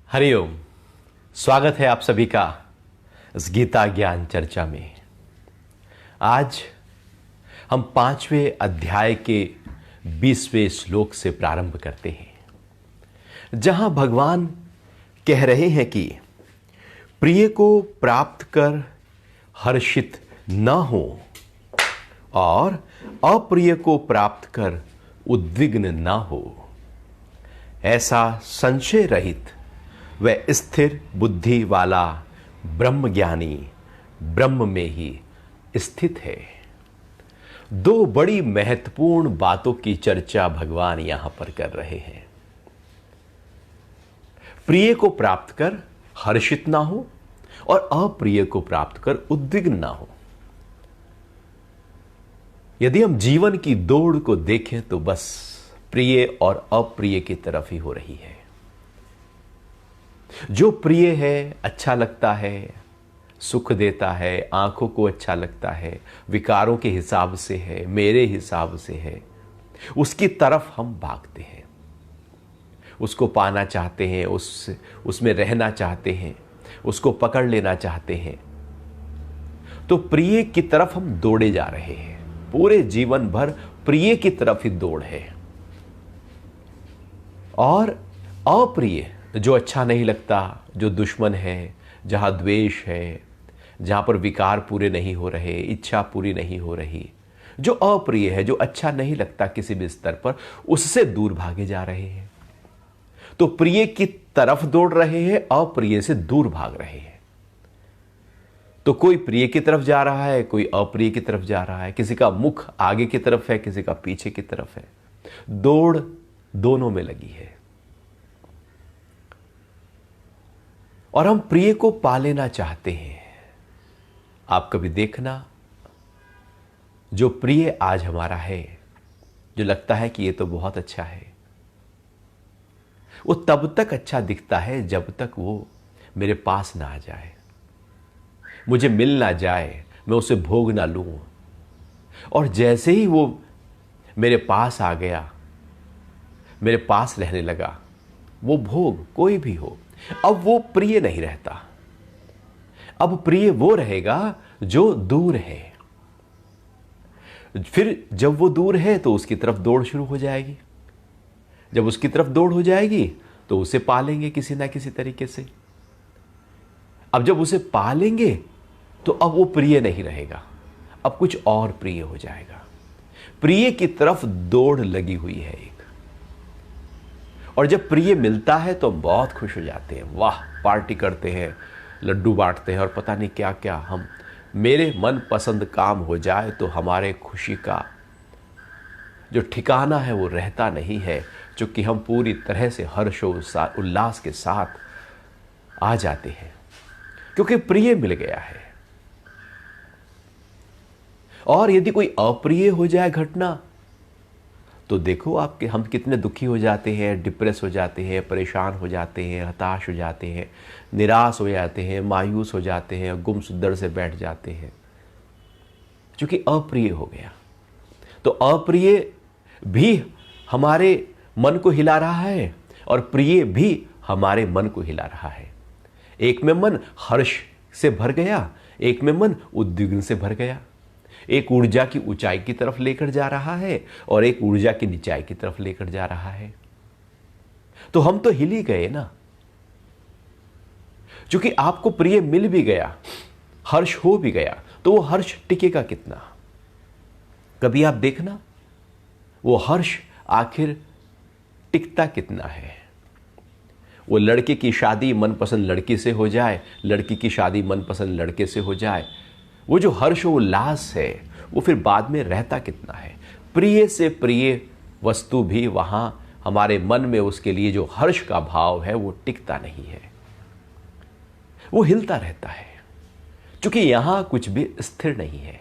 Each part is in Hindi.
हरिओम। स्वागत है आप सभी का इस गीता ज्ञान चर्चा में। आज हम 5वें अध्याय के 20वें श्लोक से प्रारंभ करते हैं, जहां भगवान कह रहे हैं कि प्रिय को प्राप्त कर हर्षित न हो और अप्रिय को प्राप्त कर उद्विग्न न हो। ऐसा संशय रहित व स्थिर बुद्धि वाला ब्रह्मज्ञानी ब्रह्म में ही स्थित है। दो बड़ी महत्वपूर्ण बातों की चर्चा भगवान यहां पर कर रहे हैं। प्रिय को प्राप्त कर हर्षित ना हो और अप्रिय को प्राप्त कर उद्विग्न ना हो। यदि हम जीवन की दौड़ को देखें तो बस प्रिय और अप्रिय की तरफ ही हो रही है। जो प्रिय है, अच्छा लगता है, सुख देता है, आंखों को अच्छा लगता है, विकारों के हिसाब से है, मेरे हिसाब से है, उसकी तरफ हम भागते हैं, उसको पाना चाहते हैं, उसमें रहना चाहते हैं, उसको पकड़ लेना चाहते हैं। तो प्रिय की तरफ हम दौड़े जा रहे हैं। पूरे जीवन भर प्रिय की तरफ ही दौड़ है। और अप्रिय, जो अच्छा नहीं लगता, जो दुश्मन है, जहां द्वेष है, जहां पर विकार पूरे नहीं हो रहे, इच्छा पूरी नहीं हो रही, जो अप्रिय है, जो अच्छा नहीं लगता किसी भी स्तर पर, उससे दूर भागे जा रहे हैं। तो प्रिय की तरफ दौड़ रहे हैं, अप्रिय से दूर भाग रहे हैं। तो कोई प्रिय की तरफ जा रहा है, कोई अप्रिय की तरफ जा रहा है। किसी का मुख आगे की तरफ है, किसी का पीछे की तरफ है। दौड़ दोनों में लगी है। और हम प्रिय को पा लेना चाहते हैं। आप कभी देखना, जो प्रिय आज हमारा है, जो लगता है कि ये तो बहुत अच्छा है, वो तब तक अच्छा दिखता है जब तक वो मेरे पास ना आ जाए, मुझे मिल ना जाए, मैं उसे भोग ना लूं। और जैसे ही वो मेरे पास आ गया, मेरे पास रहने लगा, वो भोग कोई भी हो, अब वो प्रिय नहीं रहता। अब प्रिय वो रहेगा जो दूर है। फिर जब वो दूर है तो उसकी तरफ दौड़ शुरू हो जाएगी। जब उसकी तरफ दौड़ हो जाएगी तो उसे पालेंगे किसी ना किसी तरीके से। अब जब उसे पालेंगे तो अब वो प्रिय नहीं रहेगा, अब कुछ और प्रिय हो जाएगा। प्रिय की तरफ दौड़ लगी हुई है एक। और जब प्रिय मिलता है तो बहुत खुश हो जाते हैं, वाह, पार्टी करते हैं, लड्डू बांटते हैं और पता नहीं क्या क्या। हम मेरे मन पसंद काम हो जाए तो हमारे खुशी का जो ठिकाना है वो रहता नहीं है, क्योंकि हम पूरी तरह से हर्ष उल्लास के साथ आ जाते हैं, क्योंकि प्रिय मिल गया है। और यदि कोई अप्रिय हो जाए घटना, तो देखो आपके हम कितने दुखी हो जाते हैं, डिप्रेस हो जाते हैं, परेशान हो जाते हैं, हताश हो जाते हैं, निराश हो जाते हैं, मायूस हो जाते हैं, गुमसुदर से बैठ जाते हैं, क्योंकि अप्रिय हो गया। तो अप्रिय भी हमारे मन को हिला रहा है और प्रिय भी हमारे मन को हिला रहा है। एक में मन हर्ष से भर गया, एक में मन उद्विग्न से भर गया। एक ऊर्जा की ऊंचाई की तरफ लेकर जा रहा है और एक ऊर्जा की निचाई की तरफ लेकर जा रहा है। तो हम तो हिल ही गए ना, क्योंकि आपको प्रिय मिल भी गया, हर्ष हो भी गया, तो वो हर्ष टिकेगा कितना? कभी आप देखना, वो हर्ष आखिर टिकता कितना है। वो लड़के की शादी मनपसंद लड़की से हो जाए, लड़की की शादी मनपसंद लड़के से हो जाए, वो जो हर्ष उल्लास है वो फिर बाद में रहता कितना है। प्रिय से प्रिय वस्तु भी वहां हमारे मन में उसके लिए जो हर्ष का भाव है वो टिकता नहीं है, वो हिलता रहता है, क्योंकि यहां कुछ भी स्थिर नहीं है।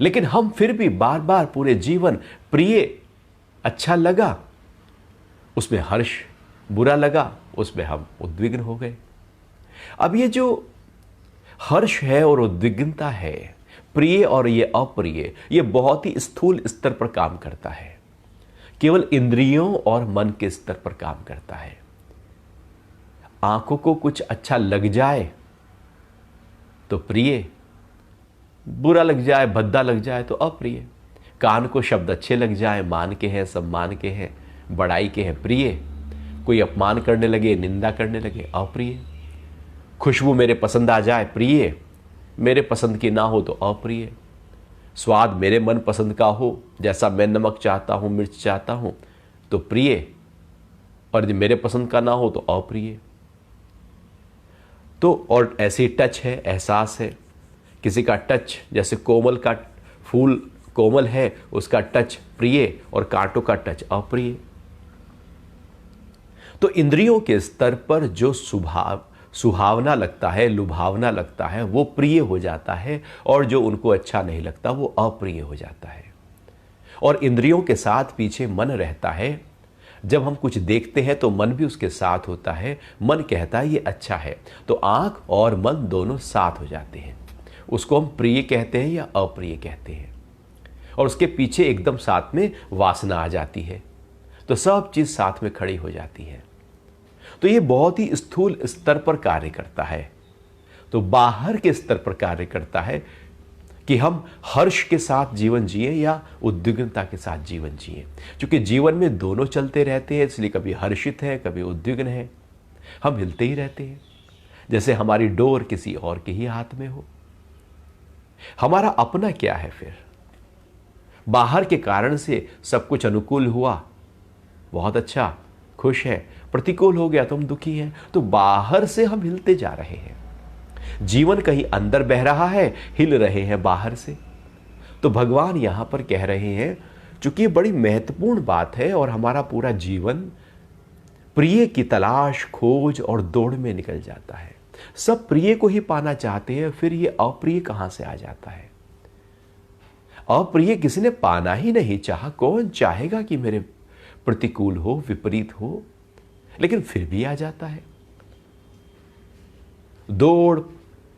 लेकिन हम फिर भी बार बार पूरे जीवन प्रिय अच्छा लगा, उसमें हर्ष बुरा लगा, उसमें हम उद्विग्न हो गए। अब ये जो हर्ष है और उद्विग्नता है, प्रिय और ये अप्रिय, ये बहुत ही स्थूल स्तर पर काम करता है, केवल इंद्रियों और मन के स्तर पर काम करता है। आंखों को कुछ अच्छा लग जाए तो प्रिय, बुरा लग जाए, भद्दा लग जाए तो अप्रिय। कान को शब्द अच्छे लग जाए, मान के हैं, सम्मान के हैं, बड़ाई के हैं, प्रिय। कोई अपमान करने लगे, निंदा करने लगे, अप्रिय। खुशबू मेरे पसंद आ जाए, प्रिय। मेरे पसंद की ना हो तो अप्रिय। स्वाद मेरे मन पसंद का हो, जैसा मैं नमक चाहता हूं, मिर्च चाहता हूं, तो प्रिय। और यदि मेरे पसंद का ना हो तो अप्रिय। तो और ऐसी टच है, एहसास है। किसी का टच, जैसे कोमल का फूल कोमल है, उसका टच प्रिय और कांटों का टच अप्रिय। तो इंद्रियों के स्तर पर जो सुहावना लगता है, लुभावना लगता है, वो प्रिय हो जाता है, और जो उनको अच्छा नहीं लगता वो अप्रिय हो जाता है। और इंद्रियों के साथ पीछे मन रहता है। जब हम कुछ देखते हैं तो मन भी उसके साथ होता है। मन कहता है ये अच्छा है, तो आंख और मन दोनों साथ हो जाते हैं। उसको हम प्रिय कहते हैं या अप्रिय कहते हैं। और उसके पीछे एकदम साथ में वासना आ जाती है, तो सब चीज साथ में खड़ी हो जाती है। तो ये बहुत ही स्थूल स्तर पर कार्य करता है। तो बाहर के स्तर पर कार्य करता है कि हम हर्ष के साथ जीवन जिए या उद्विग्नता के साथ जीवन जिए। क्योंकि जीवन में दोनों चलते रहते हैं, इसलिए कभी हर्षित है, कभी उद्विग्न है। हम हिलते ही रहते हैं, जैसे हमारी डोर किसी और के ही हाथ में हो। हमारा अपना क्या है फिर? बाहर के कारण से सब कुछ अनुकूल हुआ, बहुत अच्छा, खुश है। प्रतिकूल हो गया तो हम दुखी हैं। तो बाहर से हम हिलते जा रहे हैं। जीवन कहीं अंदर बह रहा है, हिल रहे हैं बाहर से। तो भगवान यहां पर कह रहे हैं, चूंकि ये बड़ी महत्वपूर्ण बात है और हमारा पूरा जीवन प्रिय की तलाश, खोज और दौड़ में निकल जाता है। सब प्रिय को ही पाना चाहते हैं, फिर ये अप्रिय कहां से आ जाता है? अप्रिय किसी ने पाना ही नहीं चाहा। कौन चाहेगा कि मेरे प्रतिकूल हो, विपरीत हो? लेकिन फिर भी आ जाता है। दौड़,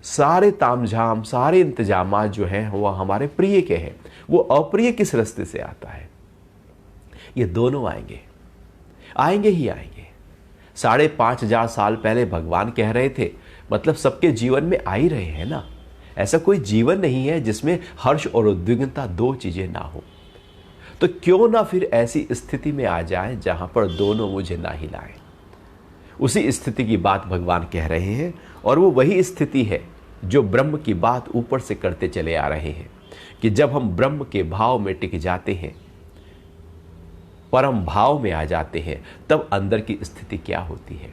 सारे तामझाम, सारे इंतजामात जो हैं वो हमारे प्रिय के हैं। वो अप्रिय किस रास्ते से आता है? ये दोनों आएंगे, आएंगे ही आएंगे। 5,500 साल पहले भगवान कह रहे थे, मतलब सबके जीवन में आ ही रहे हैं ना। ऐसा कोई जीवन नहीं है जिसमें हर्ष और उद्विग्नता दो चीजें ना हो। तो क्यों ना फिर ऐसी स्थिति में आ जाए जहां पर दोनों मुझे ना हिलाएं। उसी स्थिति की बात भगवान कह रहे हैं, और वो वही स्थिति है जो ब्रह्म की बात ऊपर से करते चले आ रहे हैं कि जब हम ब्रह्म के भाव में टिक जाते हैं, परम भाव में आ जाते हैं, तब अंदर की स्थिति क्या होती है।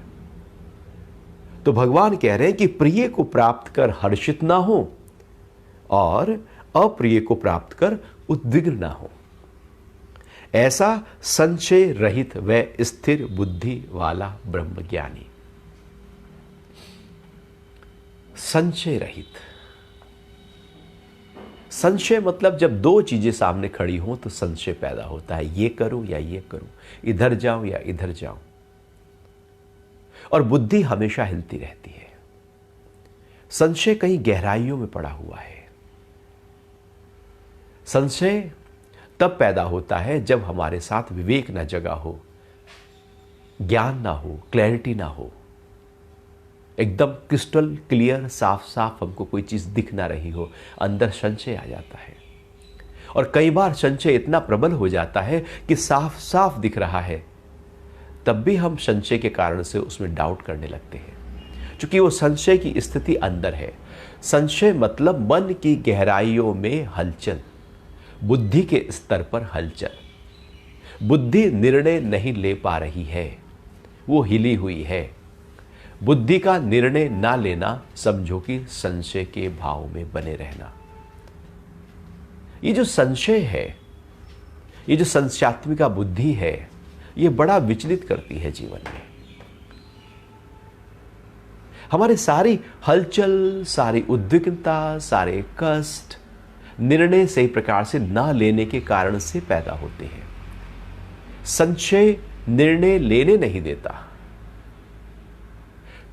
तो भगवान कह रहे हैं कि प्रिय को प्राप्त कर हर्षित ना हो और अप्रिय को प्राप्त कर उद्विग्न ना हो। ऐसा संशय रहित व स्थिर बुद्धि वाला ब्रह्मज्ञानी। संशय रहित, संशय मतलब जब दो चीजें सामने खड़ी हों तो संशय पैदा होता है, ये करूं या ये करूं, इधर जाऊं या इधर जाऊं। और बुद्धि हमेशा हिलती रहती है। संशय कहीं गहराइयों में पड़ा हुआ है। संशय तब पैदा होता है जब हमारे साथ विवेक ना जगा हो, ज्ञान ना हो, क्लैरिटी ना हो, एकदम क्रिस्टल क्लियर, साफ साफ हमको कोई चीज दिख ना रही हो, अंदर संशय आ जाता है। और कई बार संशय इतना प्रबल हो जाता है कि साफ साफ दिख रहा है, तब भी हम संशय के कारण से उसमें डाउट करने लगते हैं, क्योंकि वो संशय की स्थिति अंदर है। संशय मतलब मन की गहराइयों में हलचल, बुद्धि के स्तर पर हलचल। बुद्धि निर्णय नहीं ले पा रही है, वो हिली हुई है। बुद्धि का निर्णय ना लेना समझो कि संशय के भाव में बने रहना। ये जो संशय है, ये जो संशयात्मिका बुद्धि है, ये बड़ा विचलित करती है जीवन में। हमारी सारी हलचल, सारी उद्विग्नता, सारे कष्ट निर्णय सही प्रकार से ना लेने के कारण से पैदा होते हैं। संशय निर्णय लेने नहीं देता।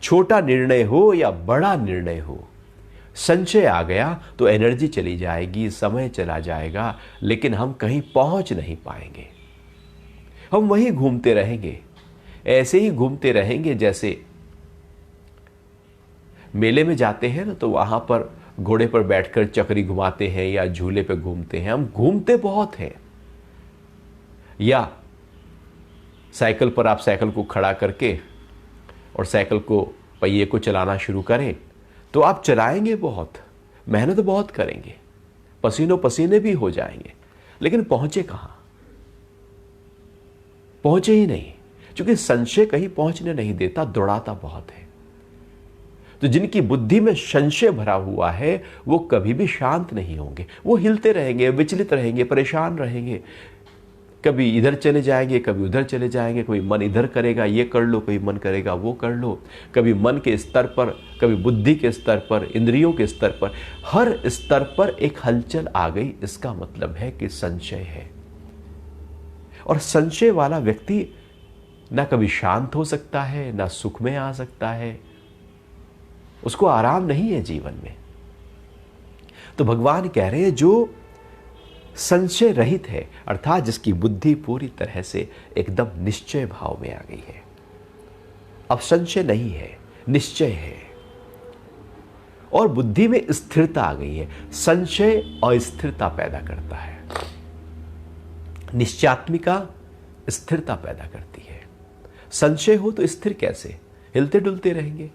छोटा निर्णय हो या बड़ा निर्णय हो, संशय आ गया तो एनर्जी चली जाएगी, समय चला जाएगा, लेकिन हम कहीं पहुंच नहीं पाएंगे। हम वहीं घूमते रहेंगे, ऐसे ही घूमते रहेंगे जैसे मेले में जाते हैं ना तो वहां पर घोड़े पर बैठकर चक्री घुमाते हैं या झूले पे घूमते हैं, हम घूमते बहुत हैं। या साइकिल पर आप साइकिल को खड़ा करके और साइकिल को पहिए को चलाना शुरू करें तो आप चलाएंगे बहुत, मेहनत बहुत करेंगे, पसीनों पसीने भी हो जाएंगे, लेकिन पहुंचे कहां? पहुंचे ही नहीं, क्योंकि संशय कहीं पहुंचने नहीं देता, दौड़ाता बहुत है। तो जिनकी बुद्धि में संशय भरा हुआ है वो कभी भी शांत नहीं होंगे, वो हिलते रहेंगे, विचलित रहेंगे, परेशान रहेंगे, कभी इधर चले जाएंगे, कभी उधर चले जाएंगे, कभी मन इधर करेगा ये कर लो, कभी मन करेगा वो कर लो, कभी मन के स्तर पर, कभी बुद्धि के स्तर पर, इंद्रियों के स्तर पर, हर स्तर पर एक हलचल आ गई। इसका मतलब है कि संशय है। और संशय वाला व्यक्ति ना कभी शांत हो सकता है, ना सुख में आ सकता है, उसको आराम नहीं है जीवन में। तो भगवान कह रहे हैं जो संशय रहित है, अर्थात जिसकी बुद्धि पूरी तरह से एकदम निश्चय भाव में आ गई है, अब संशय नहीं है, निश्चय है, और बुद्धि में स्थिरता आ गई है। संशय अस्थिरता पैदा करता है, निश्चयात्मिका स्थिरता पैदा करती है। संशय हो तो स्थिर कैसे? हिलते डुलते रहेंगे,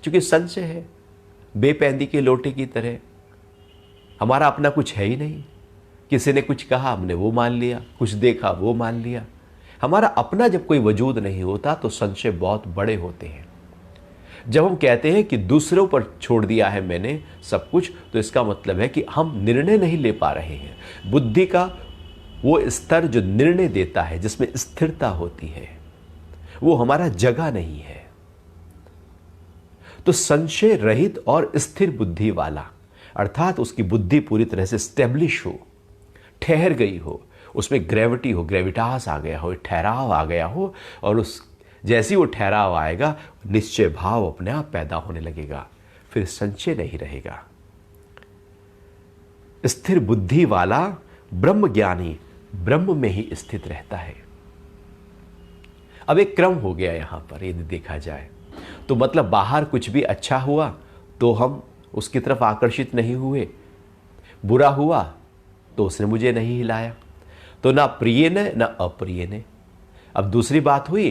क्योंकि संशय है। बेपैंदी के लोटे की तरह, हमारा अपना कुछ है ही नहीं। किसी ने कुछ कहा हमने वो मान लिया, कुछ देखा वो मान लिया। हमारा अपना जब कोई वजूद नहीं होता तो संशय बहुत बड़े होते हैं। जब हम कहते हैं कि दूसरों पर छोड़ दिया है मैंने सब कुछ, तो इसका मतलब है कि हम निर्णय नहीं ले पा रहे हैं। बुद्धि का वो स्तर जो निर्णय देता है, जिसमें स्थिरता होती है, वो हमारा जगह नहीं है। तो संशय रहित और स्थिर बुद्धि वाला, अर्थात उसकी बुद्धि पूरी तरह से स्टेब्लिश हो, ठहर गई हो, उसमें ग्रेविटी हो, ग्रेविटास आ गया हो, ठहराव आ गया हो, और उस जैसी वो ठहराव आएगा निश्चय भाव अपने आप पैदा होने लगेगा, फिर संशय नहीं रहेगा। स्थिर बुद्धि वाला ब्रह्म ज्ञानी ब्रह्म में ही स्थित रहता है। अब एक क्रम हो गया यहां पर यदि देखा जाए तो, मतलब बाहर कुछ भी अच्छा हुआ तो हम उसकी तरफ आकर्षित नहीं हुए, बुरा हुआ तो उसने मुझे नहीं हिलाया, तो ना प्रिय ने ना अप्रिय ने। अब दूसरी बात हुई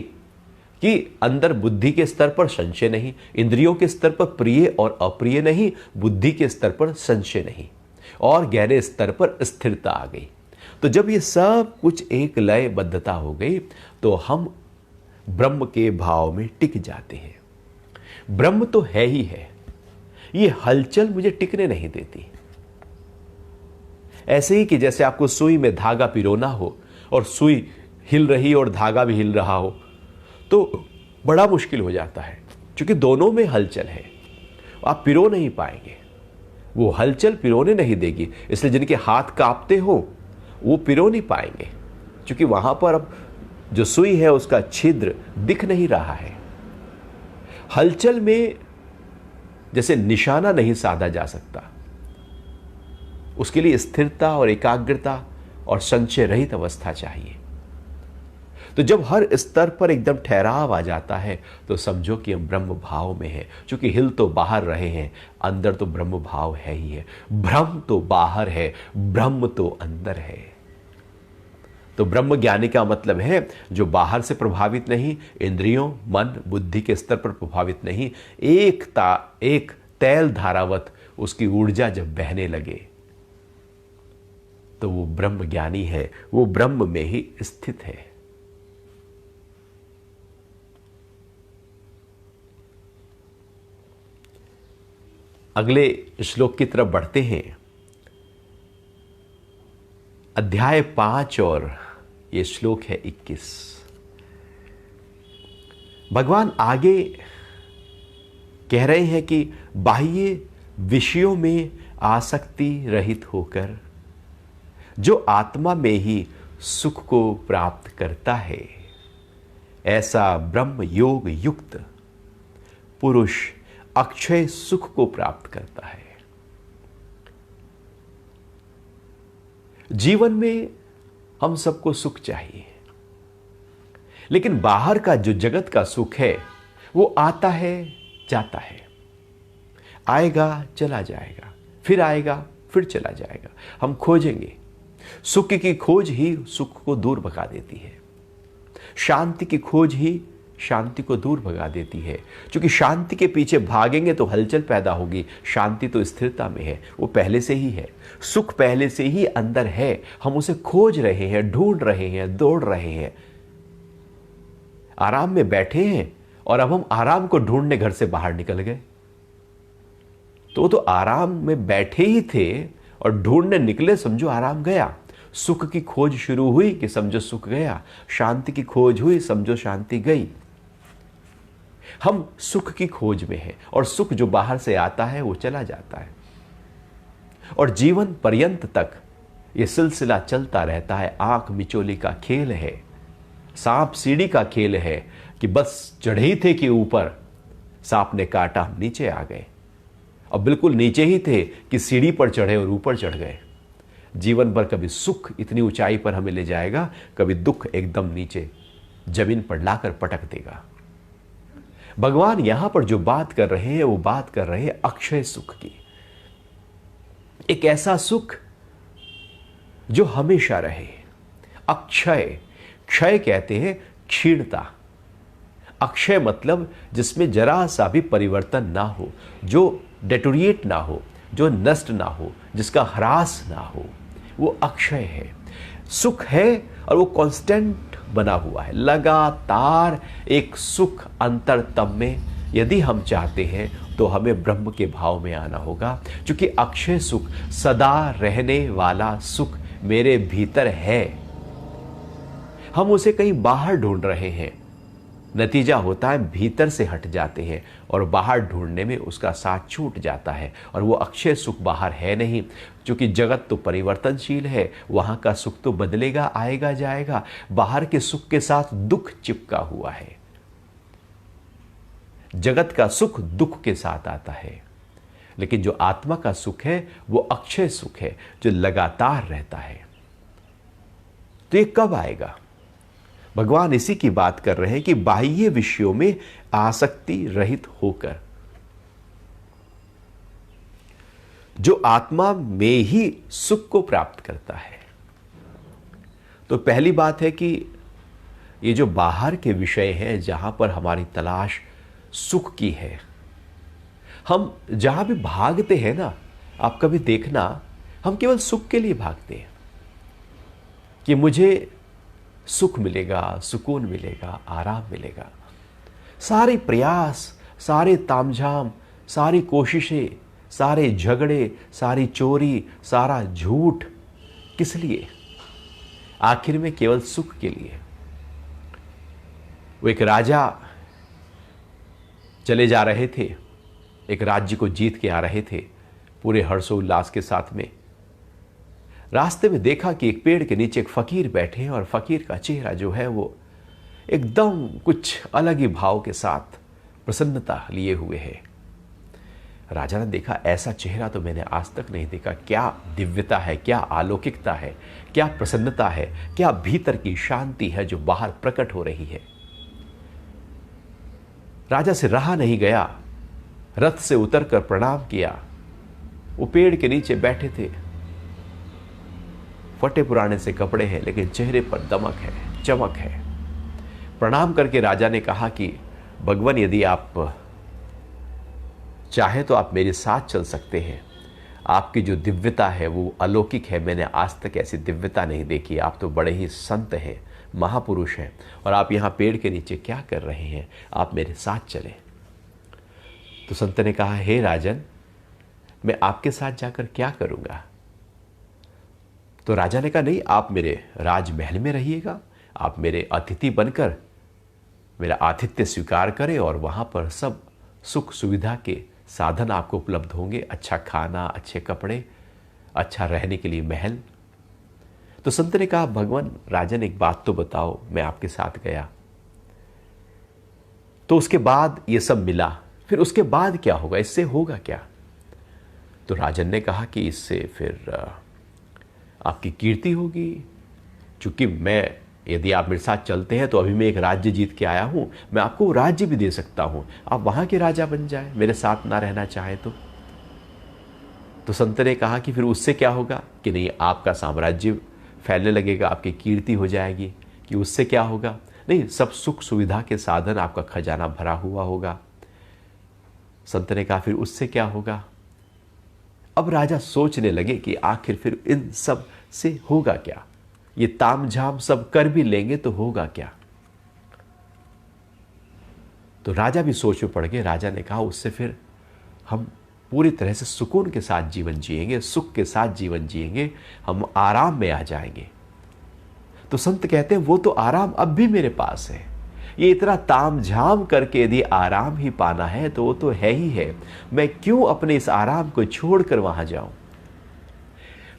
कि अंदर बुद्धि के स्तर पर संशय नहीं, इंद्रियों के स्तर पर प्रिय और अप्रिय नहीं, बुद्धि के स्तर पर संशय नहीं, और गहरे स्तर पर स्थिरता आ गई। तो जब ये सब कुछ एक लयबद्धता हो गई तो हम ब्रह्म के भाव में टिक जाते हैं। ब्रह्म तो है ही है, ये हलचल मुझे टिकने नहीं देती। ऐसे ही कि जैसे आपको सुई में धागा पिरोना हो और सुई हिल रही और धागा भी हिल रहा हो तो बड़ा मुश्किल हो जाता है, क्योंकि दोनों में हलचल है, आप पिरो नहीं पाएंगे, वो हलचल पिरोने नहीं देगी। इसलिए जिनके हाथ कांपते हो वो पिरो नहीं पाएंगे, क्योंकि वहां पर अब जो सुई है उसका छिद्र दिख नहीं रहा है। हलचल में जैसे निशाना नहीं साधा जा सकता, उसके लिए स्थिरता और एकाग्रता और संशय रहित अवस्था चाहिए। तो जब हर स्तर पर एकदम ठहराव आ जाता है तो समझो कि हम ब्रह्म भाव में हैं, क्योंकि हिल तो बाहर रहे हैं, अंदर तो ब्रह्म भाव है ही है। भ्रम तो बाहर है, ब्रह्म तो अंदर है। तो ब्रह्म ज्ञानी का मतलब है जो बाहर से प्रभावित नहीं, इंद्रियों मन बुद्धि के स्तर पर प्रभावित नहीं, एक तैल धारावत उसकी ऊर्जा जब बहने लगे तो वो ब्रह्म ज्ञानी है, वो ब्रह्म में ही स्थित है। अगले श्लोक की तरफ बढ़ते हैं, अध्याय 5 और ये श्लोक है 21। भगवान आगे कह रहे हैं कि बाह्य विषयों में आसक्ति रहित होकर जो आत्मा में ही सुख को प्राप्त करता है, ऐसा ब्रह्म योग युक्त पुरुष अक्षय सुख को प्राप्त करता है। जीवन में हम सबको सुख चाहिए, लेकिन बाहर का जो जगत का सुख है वो आता है जाता है। आएगा चला जाएगा, फिर आएगा फिर चला जाएगा। हम खोजेंगे। सुख की खोज ही सुख को दूर भगा देती है। शांति की खोज ही शांति को दूर भगा देती है। क्योंकि शांति के पीछे भागेंगे तो हलचल पैदा होगी। शांति तो स्थिरता में है, वो पहले से ही है। सुख पहले से ही अंदर है, हम उसे खोज रहे हैं, ढूंढ रहे हैं, दौड़ रहे हैं। आराम में बैठे हैं और अब हम आराम को ढूंढने घर से बाहर निकल गए। तो आराम में बैठे ही थे और ढूंढने निकले, समझो आराम गया। सुख की खोज शुरू हुई कि समझो सुख गया। शांति की खोज हुई, समझो शांति गई। हम सुख की खोज में हैं और सुख जो बाहर से आता है वो चला जाता है और जीवन पर्यंत तक ये सिलसिला चलता रहता है। आंख मिचोली का खेल है, सांप सीढ़ी का खेल है कि बस चढ़े ही थे कि ऊपर, सांप ने काटा, हम नीचे आ गए। अब बिल्कुल नीचे ही थे कि सीढ़ी पर चढ़े और ऊपर चढ़ गए। जीवन भर कभी सुख इतनी ऊंचाई पर हमें ले जाएगा, कभी दुख एकदम नीचे जमीन पर लाकर पटक देगा। भगवान यहां पर जो बात कर रहे हैं वो बात कर रहे हैं अक्षय सुख की। एक ऐसा सुख जो हमेशा रहे। अक्षय, क्षय कहते हैं क्षीणता। अक्षय मतलब जिसमें जरा सा भी परिवर्तन ना हो, जो डेटोरिएट ना हो, जो नष्ट ना हो, जिसका ह्रास ना हो, वो अक्षय है। सुख है और वो कांस्टेंट बना हुआ है, लगातार एक सुख अंतरतम में। यदि हम चाहते हैं तो हमें ब्रह्म के भाव में आना होगा, क्योंकि अक्षय सुख, सदा रहने वाला सुख मेरे भीतर है। हम उसे कहीं बाहर ढूंढ रहे हैं, नतीजा होता है भीतर से हट जाते हैं और बाहर ढूंढने में उसका साथ छूट जाता है। और वो अक्षय सुख बाहर है नहीं, क्योंकि जगत तो परिवर्तनशील है, वहां का सुख तो बदलेगा, आएगा जाएगा। बाहर के सुख के साथ दुख चिपका हुआ है। जगत का सुख दुख के साथ आता है, लेकिन जो आत्मा का सुख है वो अक्षय सुख है, जो लगातार रहता है। तो ये कब आएगा? भगवान इसी की बात कर रहे हैं कि बाह्य विषयों में आसक्ति रहित होकर जो आत्मा में ही सुख को प्राप्त करता है। तो पहली बात है कि ये जो बाहर के विषय हैं, जहां पर हमारी तलाश सुख की है, हम जहां भी भागते हैं ना, आप कभी देखना, हम केवल सुख के लिए भागते हैं कि मुझे सुख मिलेगा, सुकून मिलेगा, आराम मिलेगा। सारे प्रयास, सारे तामझाम, सारी कोशिशें, सारे झगड़े, सारी चोरी, सारा झूठ किस लिए? आखिर में केवल सुख के लिए। वो एक राजा चले जा रहे थे, एक राज्य को जीत के आ रहे थे पूरे हर्षोल्लास के साथ में। रास्ते में देखा कि एक पेड़ के नीचे एक फकीर बैठे हैं और फकीर का चेहरा जो है वो एकदम कुछ अलग ही भाव के साथ प्रसन्नता लिए हुए है। राजा ने देखा, ऐसा चेहरा तो मैंने आज तक नहीं देखा। क्या दिव्यता है, क्या अलौकिकता है, क्या प्रसन्नता है, क्या भीतर की शांति है जो बाहर प्रकट हो रही है। राजा से रहा नहीं गया, रथ से उतरकर प्रणाम किया। वो पेड़ के नीचे बैठे थे, फटे पुराने से कपड़े हैं, लेकिन चेहरे पर दमक है, चमक है। प्रणाम करके राजा ने कहा कि भगवान, यदि आप चाहे तो आप मेरे साथ चल सकते हैं। आपकी जो दिव्यता है वो अलौकिक है, मैंने आज तक ऐसी दिव्यता नहीं देखी। आप तो बड़े ही संत हैं, महापुरुष हैं, और आप यहाँ पेड़ के नीचे क्या कर रहे हैं? आप मेरे साथ चलें। तो संत ने कहा, हे राजन, मैं आपके साथ जाकर क्या करूँगा? तो राजा ने कहा, नहीं, आप मेरे राजमहल में रहिएगा, आप मेरे अतिथि बनकर मेरा आतिथ्य स्वीकार करें और वहाँ पर सब सुख सुविधा के साधन आपको उपलब्ध होंगे, अच्छा खाना, अच्छे कपड़े, अच्छा रहने के लिए महल। तो संत ने कहा, भगवान राजन, एक बात तो बताओ, मैं आपके साथ गया तो उसके बाद ये सब मिला, फिर उसके बाद क्या होगा, इससे होगा क्या? तो राजन ने कहा कि इससे फिर आपकी कीर्ति होगी, क्योंकि मैं, यदि आप मेरे साथ चलते हैं तो अभी मैं एक राज्य जीत के आया हूं, मैं आपको राज्य भी दे सकता हूं, आप वहां के राजा बन जाए, मेरे साथ ना रहना चाहे तो। तो संत ने कहा कि फिर उससे क्या होगा, कि नहीं आपका साम्राज्य फैलने लगेगा, आपकी कीर्ति हो जाएगी। कि उससे क्या होगा, नहीं सब सुख सुविधा के साधन, आपका खजाना भरा हुआ होगा। संत ने कहा फिर उससे क्या होगा। अब राजा सोचने लगे कि आखिर फिर इन सब से होगा क्या, ये तामझाम सब कर भी लेंगे तो होगा क्या। तो राजा भी सोच में पड़ गए। राजा ने कहा उससे फिर हम पूरी तरह से सुकून के साथ जीवन जिएंगे, सुख के साथ जीवन जिएंगे, हम आराम में आ जाएंगे। तो संत कहते हैं वो तो आराम अब भी मेरे पास है। ये इतना तामझाम करके यदि आराम ही पाना है तो वो तो है ही है, मैं क्यों अपने इस आराम को छोड़कर वहां जाऊं।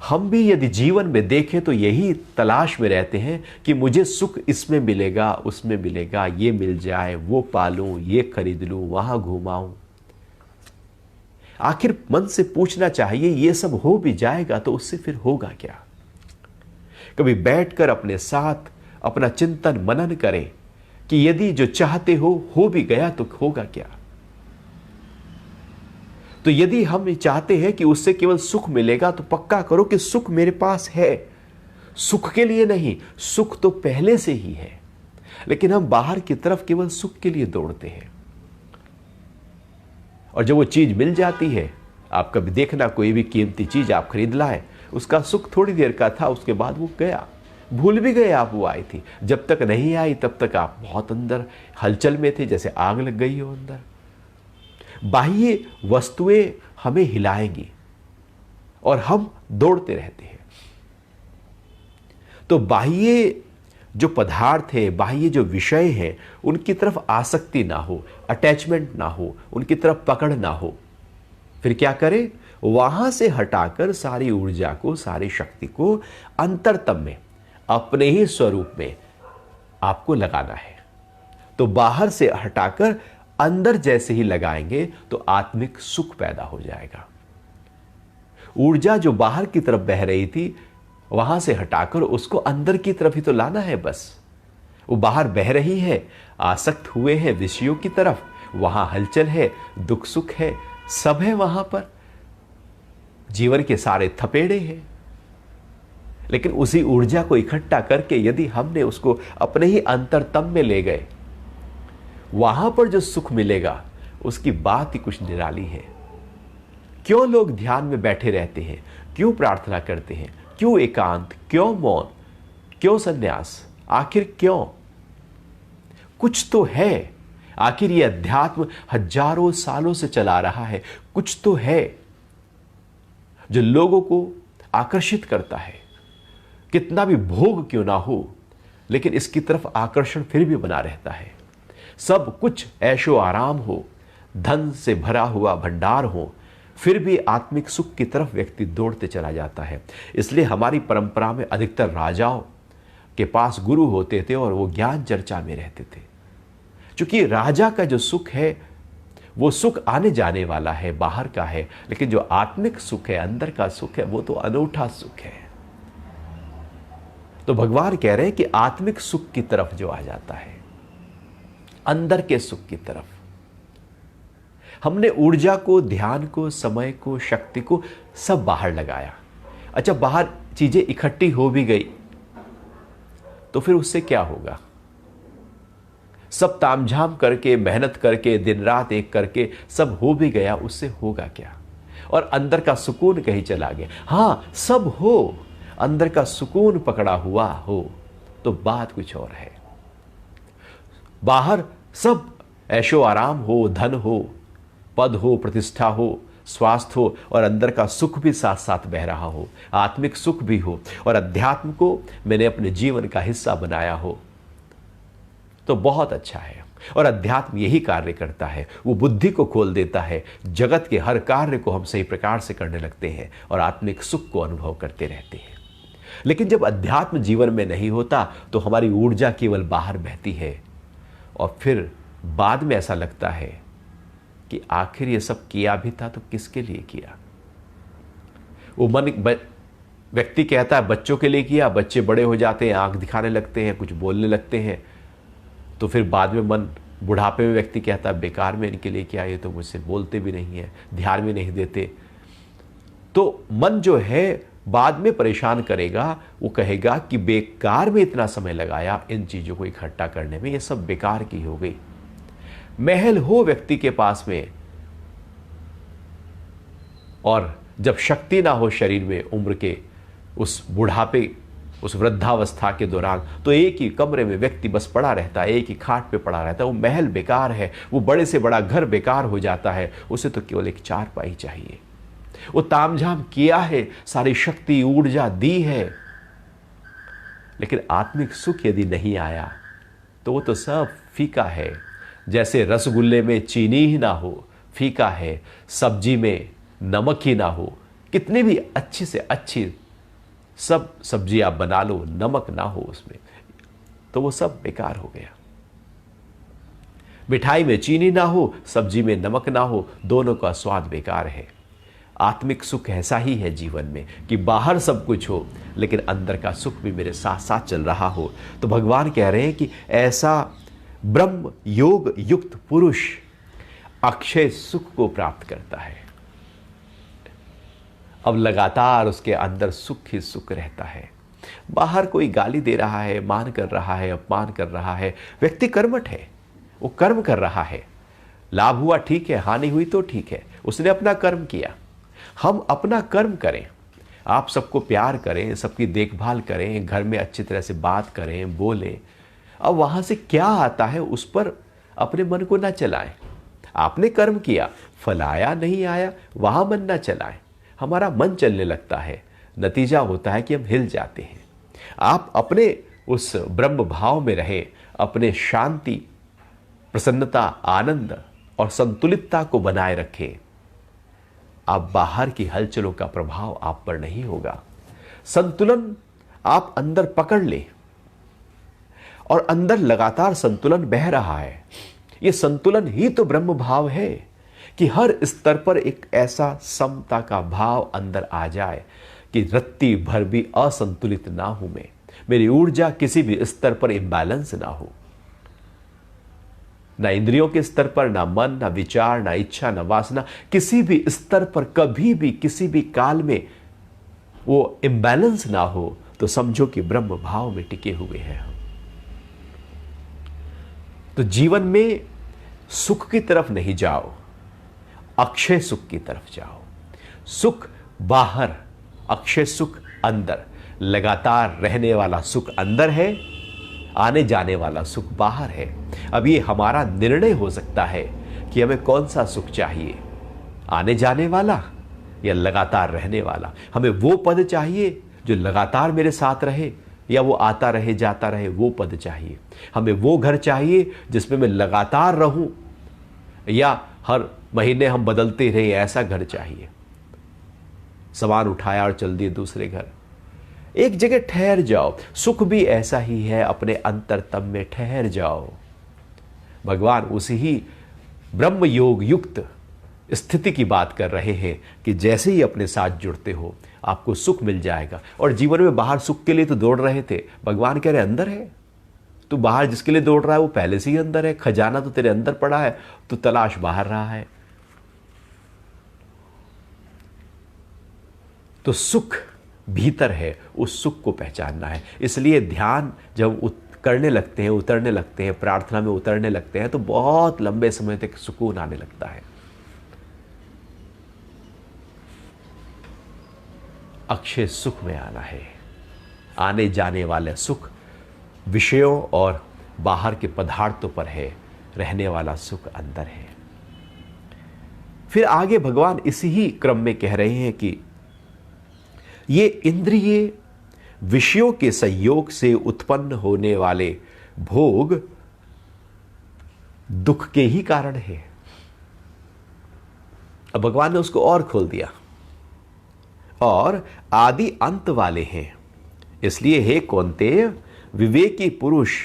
हम भी यदि जीवन में देखें तो यही तलाश में रहते हैं कि मुझे सुख इसमें मिलेगा, उसमें मिलेगा, ये मिल जाए, वो पालूं, ये खरीद लूं, वहां घुमाऊं। आखिर मन से पूछना चाहिए ये सब हो भी जाएगा तो उससे फिर होगा क्या। कभी बैठकर अपने साथ अपना चिंतन मनन करें कि यदि जो चाहते हो भी गया तो होगा क्या। तो यदि हम चाहते हैं कि उससे केवल सुख मिलेगा तो पक्का करो कि सुख मेरे पास है, सुख के लिए नहीं, सुख तो पहले से ही है, लेकिन हम बाहर की तरफ केवल सुख के लिए दौड़ते हैं। और जब वो चीज मिल जाती है, आप कभी देखना कोई भी कीमती चीज आप खरीद लाए, उसका सुख थोड़ी देर का था, उसके बाद वो गया, भूल भी गए आप वो आई थी। जब तक नहीं आई तब तक आप बहुत अंदर हलचल में थे, जैसे आग लग गई हो अंदर। बाह्य वस्तुएं हमें हिलाएंगी और हम दौड़ते रहते हैं। तो बाह्य जो पदार्थ है, बाह्य जो विषय है, उनकी तरफ आसक्ति ना हो, अटैचमेंट ना हो, उनकी तरफ पकड़ ना हो। फिर क्या करें, वहां से हटाकर सारी ऊर्जा को, सारी शक्ति को अंतरतम में, अपने ही स्वरूप में आपको लगाना है। तो बाहर से हटाकर अंदर जैसे ही लगाएंगे तो आत्मिक सुख पैदा हो जाएगा। ऊर्जा जो बाहर की तरफ बह रही थी, वहां से हटाकर उसको अंदर की तरफ ही तो लाना है बस। वो बाहर बह रही है, आसक्त हुए हैं विषयों की तरफ, वहां हलचल है, दुख सुख है, सब है वहां पर, जीवन के सारे थपेड़े हैं। लेकिन उसी ऊर्जा को इकट्ठा करके यदि हमने उसको अपने ही अंतरतम में ले गए, वहां पर जो सुख मिलेगा उसकी बात ही कुछ निराली है। क्यों लोग ध्यान में बैठे रहते हैं, क्यों प्रार्थना करते हैं, क्यों एकांत, क्यों मौन, क्यों सन्यास, आखिर क्यों। कुछ तो है। आखिर ये अध्यात्म हजारों सालों से चला रहा है, कुछ तो है जो लोगों को आकर्षित करता है। कितना भी भोग क्यों ना हो, लेकिन इसकी तरफ आकर्षण फिर भी बना रहता है। सब कुछ ऐशो आराम हो, धन से भरा हुआ भंडार हो, फिर भी आत्मिक सुख की तरफ व्यक्ति दौड़ते चला जाता है। इसलिए हमारी परंपरा में अधिकतर राजाओं के पास गुरु होते थे और वो ज्ञान चर्चा में रहते थे। क्योंकि राजा का जो सुख है वो सुख आने जाने वाला है, बाहर का है, लेकिन जो आत्मिक सुख है, अंदर का सुख है, वो तो अनूठा सुख है। तो भगवान कह रहे हैं कि आत्मिक सुख की तरफ जो आ जाता है, अंदर के सुख की तरफ, हमने ऊर्जा को, ध्यान को, समय को, शक्ति को सब बाहर लगाया। अच्छा, बाहर चीजें इकट्ठी हो भी गई तो फिर उससे क्या होगा। सब तामझाम करके, मेहनत करके, दिन रात एक करके सब हो भी गया, उससे होगा क्या। और अंदर का सुकून कहीं चला गया। हां, सब हो, अंदर का सुकून पकड़ा हुआ हो तो बात कुछ और है। बाहर सब ऐशो आराम हो, धन हो, पद हो, प्रतिष्ठा हो, स्वास्थ्य हो, और अंदर का सुख भी साथ साथ बह रहा हो, आत्मिक सुख भी हो, और अध्यात्म को मैंने अपने जीवन का हिस्सा बनाया हो, तो बहुत अच्छा है। और अध्यात्म यही कार्य करता है, वो बुद्धि को खोल देता है, जगत के हर कार्य को हम सही प्रकार से करने लगते हैं और आत्मिक सुख को अनुभव करते रहते हैं। लेकिन जब अध्यात्म जीवन में नहीं होता तो हमारी ऊर्जा केवल बाहर बहती है, और फिर बाद में ऐसा लगता है कि आखिर ये सब किया भी था तो किसके लिए किया। वो व्यक्ति कहता है बच्चों के लिए किया, बच्चे बड़े हो जाते हैं, आंख दिखाने लगते हैं, कुछ बोलने लगते हैं, तो फिर बाद में मन, बुढ़ापे में व्यक्ति कहता है बेकार में इनके लिए किया, ये तो मुझसे बोलते भी नहीं है, ध्यान भी नहीं देते। तो मन जो है बाद में परेशान करेगा, वो कहेगा कि बेकार में इतना समय लगाया इन चीजों को इकट्ठा करने में, ये सब बेकार की हो गई। महल हो व्यक्ति के पास में, और जब शक्ति ना हो शरीर में, उम्र के उस बुढ़ापे, उस वृद्धावस्था के दौरान, तो एक ही कमरे में व्यक्ति बस पड़ा रहता है, एक ही खाट पे पड़ा रहता है। वो महल बेकार है, वो बड़े से बड़ा घर बेकार हो जाता है। उसे तो केवल एक चारपाई चाहिए। वो तामझाम किया है, सारी शक्ति ऊर्जा दी है, लेकिन आत्मिक सुख यदि नहीं आया तो वो तो सब फीका है। जैसे रसगुल्ले में चीनी ही ना हो, फीका है। सब्जी में नमक ही ना हो, कितनी भी अच्छी से अच्छी सब सब्जी आप बना लो, नमक ना हो उसमें, तो वो सब बेकार हो गया। मिठाई में चीनी ना हो, सब्जी में नमक ना हो, दोनों का स्वाद बेकार है। आत्मिक सुख ऐसा ही है जीवन में कि बाहर सब कुछ हो, लेकिन अंदर का सुख भी मेरे साथ साथ चल रहा हो। तो भगवान कह रहे हैं कि ऐसा ब्रह्म योग युक्त पुरुष अक्षय सुख को प्राप्त करता है। अब लगातार उसके अंदर सुख ही सुख रहता है। बाहर कोई गाली दे रहा है, मान कर रहा है, अपमान कर रहा है, व्यक्ति कर्मठ है, वो कर्म कर रहा है। लाभ हुआ ठीक है, हानि हुई तो ठीक है, उसने अपना कर्म किया। हम अपना कर्म करें, आप सबको प्यार करें, सबकी देखभाल करें, घर में अच्छी तरह से बात करें, बोलें। अब वहां से क्या आता है उस पर अपने मन को ना चलाएं। आपने कर्म किया, फल आया नहीं आया, वहां मन ना चलाएं। हमारा मन चलने लगता है, नतीजा होता है कि हम हिल जाते हैं। आप अपने उस ब्रह्म भाव में रहे, अपने शांति, प्रसन्नता, आनंद और संतुलितता को बनाए रखें। आप बाहर की हलचलों का प्रभाव आप पर नहीं होगा। संतुलन आप अंदर पकड़ ले, और अंदर लगातार संतुलन बह रहा है। यह संतुलन ही तो ब्रह्म भाव है कि हर स्तर पर एक ऐसा समता का भाव अंदर आ जाए कि रत्ती भर भी असंतुलित ना हूं मैं, मेरी ऊर्जा किसी भी स्तर पर इंबैलेंस ना हो, ना इंद्रियों के स्तर पर, ना मन, ना विचार, ना इच्छा, ना वासना, किसी भी स्तर पर कभी भी किसी भी काल में वो इंबैलेंस ना हो, तो समझो कि ब्रह्म भाव में टिके हुए हैं हम। तो जीवन में सुख की तरफ नहीं जाओ, अक्षय सुख की तरफ जाओ। सुख बाहर, अक्षय सुख अंदर। लगातार रहने वाला सुख अंदर है, आने जाने वाला सुख बाहर है। अब ये हमारा निर्णय हो सकता है कि हमें कौन सा सुख चाहिए, आने जाने वाला या लगातार रहने वाला। हमें वो पद चाहिए जो लगातार मेरे साथ रहे, या वो आता रहे जाता रहे, वो पद चाहिए। हमें वो घर चाहिए जिसमें मैं लगातार रहूं, या हर महीने हम बदलते रहे, ऐसा घर चाहिए। सामान उठाया और चल दिए दूसरे घर। एक जगह ठहर जाओ। सुख भी ऐसा ही है, अपने अंतरतम में ठहर जाओ। भगवान उसी ही ब्रह्म योग युक्त स्थिति की बात कर रहे हैं कि जैसे ही अपने साथ जुड़ते हो आपको सुख मिल जाएगा। और जीवन में बाहर सुख के लिए तो दौड़ रहे थे, भगवान कह रहे अंदर है। तू बाहर जिसके लिए दौड़ रहा है वो पहले से ही अंदर है। खजाना तो तेरे अंदर पड़ा है, तू तलाश बाहर रहा है। तो सुख भीतर है, उस सुख को पहचानना है। इसलिए ध्यान जब करने लगते हैं, उतरने लगते हैं, प्रार्थना में उतरने लगते हैं, तो बहुत लंबे समय तक सुकून आने लगता है। अक्षय सुख में आना है। आने जाने वाले सुख विषयों और बाहर के पदार्थों पर है, रहने वाला सुख अंदर है। फिर आगे भगवान इसी ही क्रम में कह रहे हैं कि ये इंद्रिय विषयों के संयोग से उत्पन्न होने वाले भोग दुख के ही कारण है। अब भगवान ने उसको और खोल दिया, और आदि अंत वाले हैं। इसलिए हे कौन्तेय, विवेकी पुरुष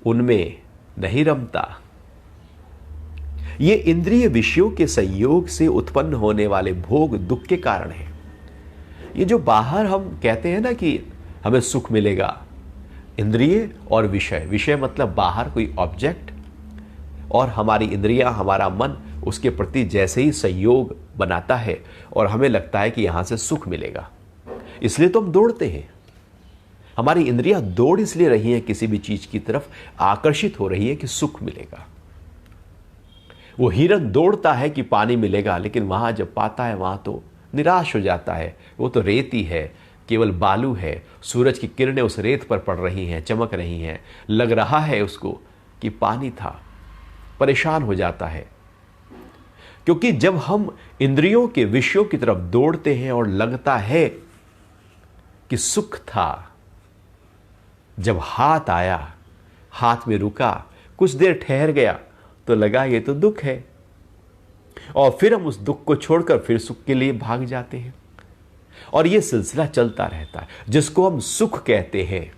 उनमें नहीं रमता। ये इंद्रिय विषयों के संयोग से उत्पन्न होने वाले भोग दुख के कारण है। ये जो बाहर हम कहते हैं ना कि हमें सुख मिलेगा, इंद्रिय और विषय, विषय मतलब बाहर कोई ऑब्जेक्ट, और हमारी इंद्रियां, हमारा मन उसके प्रति जैसे ही संयोग बनाता है और हमें लगता है कि यहां से सुख मिलेगा, इसलिए तो हम दौड़ते हैं। हमारी इंद्रियां दौड़ इसलिए रही हैं किसी भी चीज की तरफ, आकर्षित हो रही है कि सुख मिलेगा। वो हिरन दौड़ता है कि पानी मिलेगा, लेकिन वहां जब पाता है वहां तो निराश हो जाता है। वो तो रेत ही है, केवल बालू है, सूरज की किरणें उस रेत पर पड़ रही हैं, चमक रही हैं, लग रहा है उसको कि पानी था। परेशान हो जाता है, क्योंकि जब हम इंद्रियों के विषयों की तरफ दौड़ते हैं और लगता है कि सुख था, जब हाथ आया, हाथ में रुका, कुछ देर ठहर गया तो लगा ये तो दुख है, और फिर हम उस दुख को छोड़कर फिर सुख के लिए भाग जाते हैं, और ये सिलसिला चलता रहता है। जिसको हम सुख कहते हैं,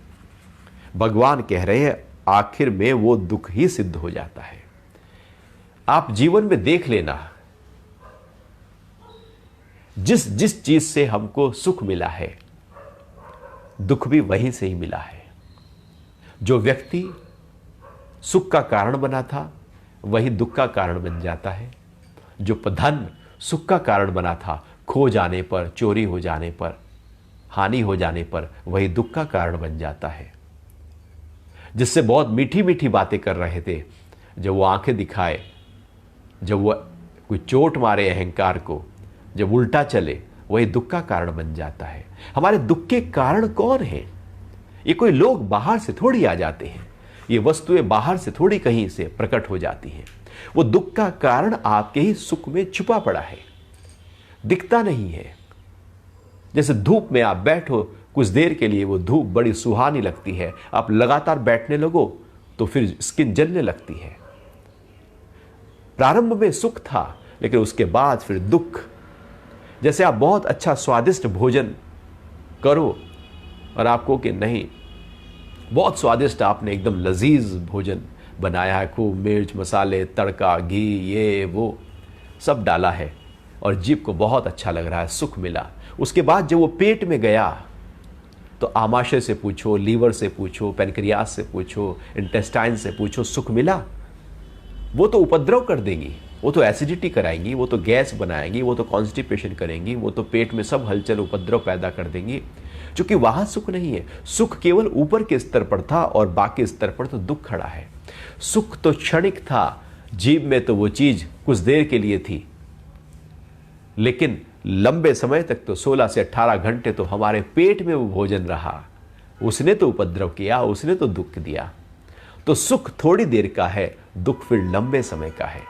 भगवान कह रहे हैं आखिर में वो दुख ही सिद्ध हो जाता है। आप जीवन में देख लेना, जिस जिस चीज से हमको सुख मिला है, दुख भी वहीं से ही मिला है। जो व्यक्ति सुख का कारण बना था, वही दुख का कारण बन जाता है। जो धन सुख का कारण बना था, खो जाने पर, चोरी हो जाने पर, हानि हो जाने पर, वही दुख का कारण बन जाता है। जिससे बहुत मीठी मीठी बातें कर रहे थे, जब वो आंखें दिखाए, जब वो कोई चोट मारे अहंकार को, जब उल्टा चले, वही दुख का कारण बन जाता है। हमारे दुख के कारण कौन है? ये कोई लोग बाहर से थोड़ी आ जाते हैं, ये वस्तुएं बाहर से थोड़ी कहीं से प्रकट हो जाती हैं। वो दुख का कारण आपके ही सुख में छुपा पड़ा है, दिखता नहीं है। जैसे धूप में आप बैठो कुछ देर के लिए, वो धूप बड़ी सुहानी लगती है, आप लगातार बैठने लगो तो फिर स्किन जलने लगती है। प्रारंभ में सुख था, लेकिन उसके बाद फिर दुख। जैसे आप बहुत अच्छा स्वादिष्ट भोजन करो और आपको कि नहीं, बहुत स्वादिष्ट, आपने एकदम लजीज भोजन बनाया है, खूब मिर्च मसाले तड़का घी ये वो सब डाला है और जीभ को बहुत अच्छा लग रहा है, सुख मिला। उसके बाद जब वो पेट में गया तो आमाशय से पूछो, लीवर से पूछो, पैनक्रियास से पूछो, इंटेस्टाइन से पूछो, सुख मिला? वो तो उपद्रव कर देंगी, वो तो एसिडिटी कराएंगी, वो तो गैस बनाएंगी, वो तो कॉन्स्टिपेशन करेंगी, वो तो पेट में सब हलचल उपद्रव पैदा कर देंगी, क्योंकि वहां सुख नहीं है। सुख केवल ऊपर के स्तर पर था और बाकी स्तर पर तो दुख खड़ा है। सुख तो क्षणिक था, जीभ में तो वो चीज कुछ देर के लिए थी, लेकिन लंबे समय तक तो 16 से 18 घंटे तो हमारे पेट में वो भोजन रहा, उसने तो उपद्रव किया, उसने तो दुख दिया। तो सुख थोड़ी देर का है, दुख फिर लंबे समय का है।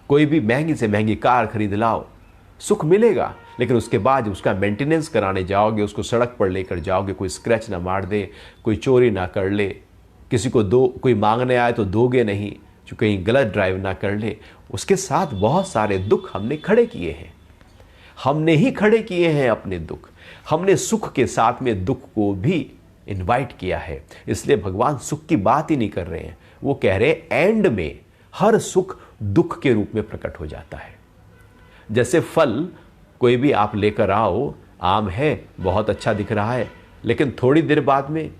कोई भी महंगी से महंगी कार खरीद लाओ, सुख मिलेगा, लेकिन उसके बाद उसका मेंटेनेंस कराने जाओगे, उसको सड़क पर लेकर जाओगे, कोई स्क्रैच ना मार दे, कोई चोरी ना कर ले, किसी को कोई मांगने आए तो दोगे नहीं, जो कहीं गलत ड्राइव ना कर ले, उसके साथ बहुत सारे दुख हमने खड़े किए हैं। हमने ही खड़े किए हैं अपने दुख। हमने सुख के साथ में दुख को भी इनवाइट किया है। इसलिए भगवान सुख की बात ही नहीं कर रहे हैं, वो कह रहे हैं एंड में हर सुख दुख के रूप में प्रकट हो जाता है। जैसे फल कोई भी आप लेकर आओ, आम है, बहुत अच्छा दिख रहा है, लेकिन थोड़ी देर बाद में,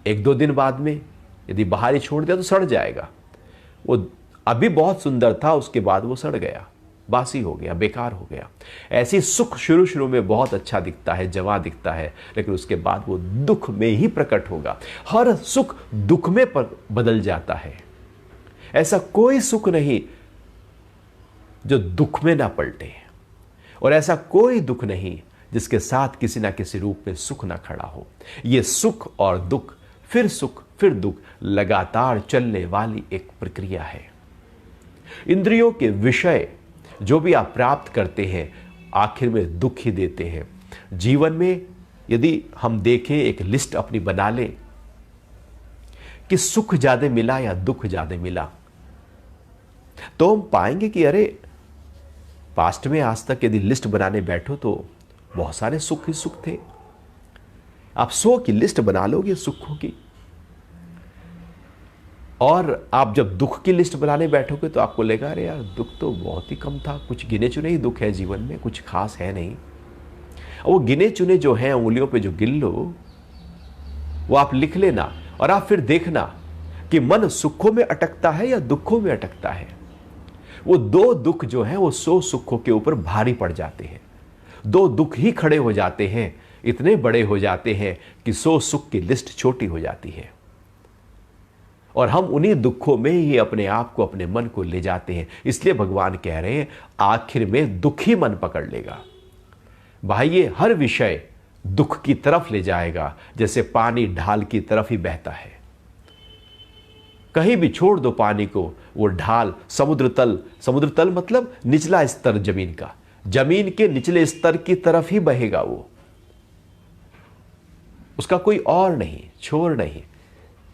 1-2 दिन बाद में यदि बाहर ही छोड़ दिया तो सड़ जाएगा। वो अभी बहुत सुंदर था, उसके बाद वो सड़ गया, बासी हो गया, बेकार हो गया। ऐसी सुख शुरू शुरू में बहुत अच्छा दिखता है, जवां दिखता है, लेकिन उसके बाद वो दुख में ही प्रकट होगा। हर सुख दुख में बदल जाता है। ऐसा कोई सुख नहीं जो दुख में ना पलटे, और ऐसा कोई दुख नहीं जिसके साथ किसी ना किसी रूप में सुख ना खड़ा हो। ये सुख और दुख, फिर सुख फिर दुख, लगातार चलने वाली एक प्रक्रिया है। इंद्रियों के विषय जो भी आप प्राप्त करते हैं, आखिर में दुख ही देते हैं। जीवन में यदि हम देखें, एक लिस्ट अपनी बना लें कि सुख ज्यादा मिला या दुख ज्यादा मिला, तो हम पाएंगे कि अरे पास्ट में आज तक यदि लिस्ट बनाने बैठो तो बहुत सारे सुख ही सुख थे। आप 100 की लिस्ट बना लोगे सुखों की, और आप जब दुख की लिस्ट बनाने बैठोगे तो आपको लगेगा अरे यार दुख तो बहुत ही कम था, कुछ गिने चुने ही दुख है जीवन में, कुछ खास है नहीं। और वो गिने चुने जो हैं, उंगलियों पे जो गिन लो, वो आप लिख लेना, और आप फिर देखना कि मन सुखों में अटकता है या दुखों में अटकता है। वो दो दुख जो है वो 100 सुखों के ऊपर भारी पड़ जाते हैं। दो दुख ही खड़े हो जाते हैं, इतने बड़े हो जाते हैं कि 100 सुख की लिस्ट छोटी हो जाती है। और हम उन्हीं दुखों में ही अपने आप को, अपने मन को ले जाते हैं। इसलिए भगवान कह रहे हैं आखिर में दुख ही मन पकड़ लेगा। भाई ये हर विषय दुख की तरफ ले जाएगा, जैसे पानी ढाल की तरफ ही बहता है। कहीं भी छोड़ दो पानी को, वो ढाल समुद्र तल मतलब निचला स्तर जमीन का, जमीन के निचले स्तर की तरफ ही बहेगा वो, उसका कोई और नहीं, छोर नहीं।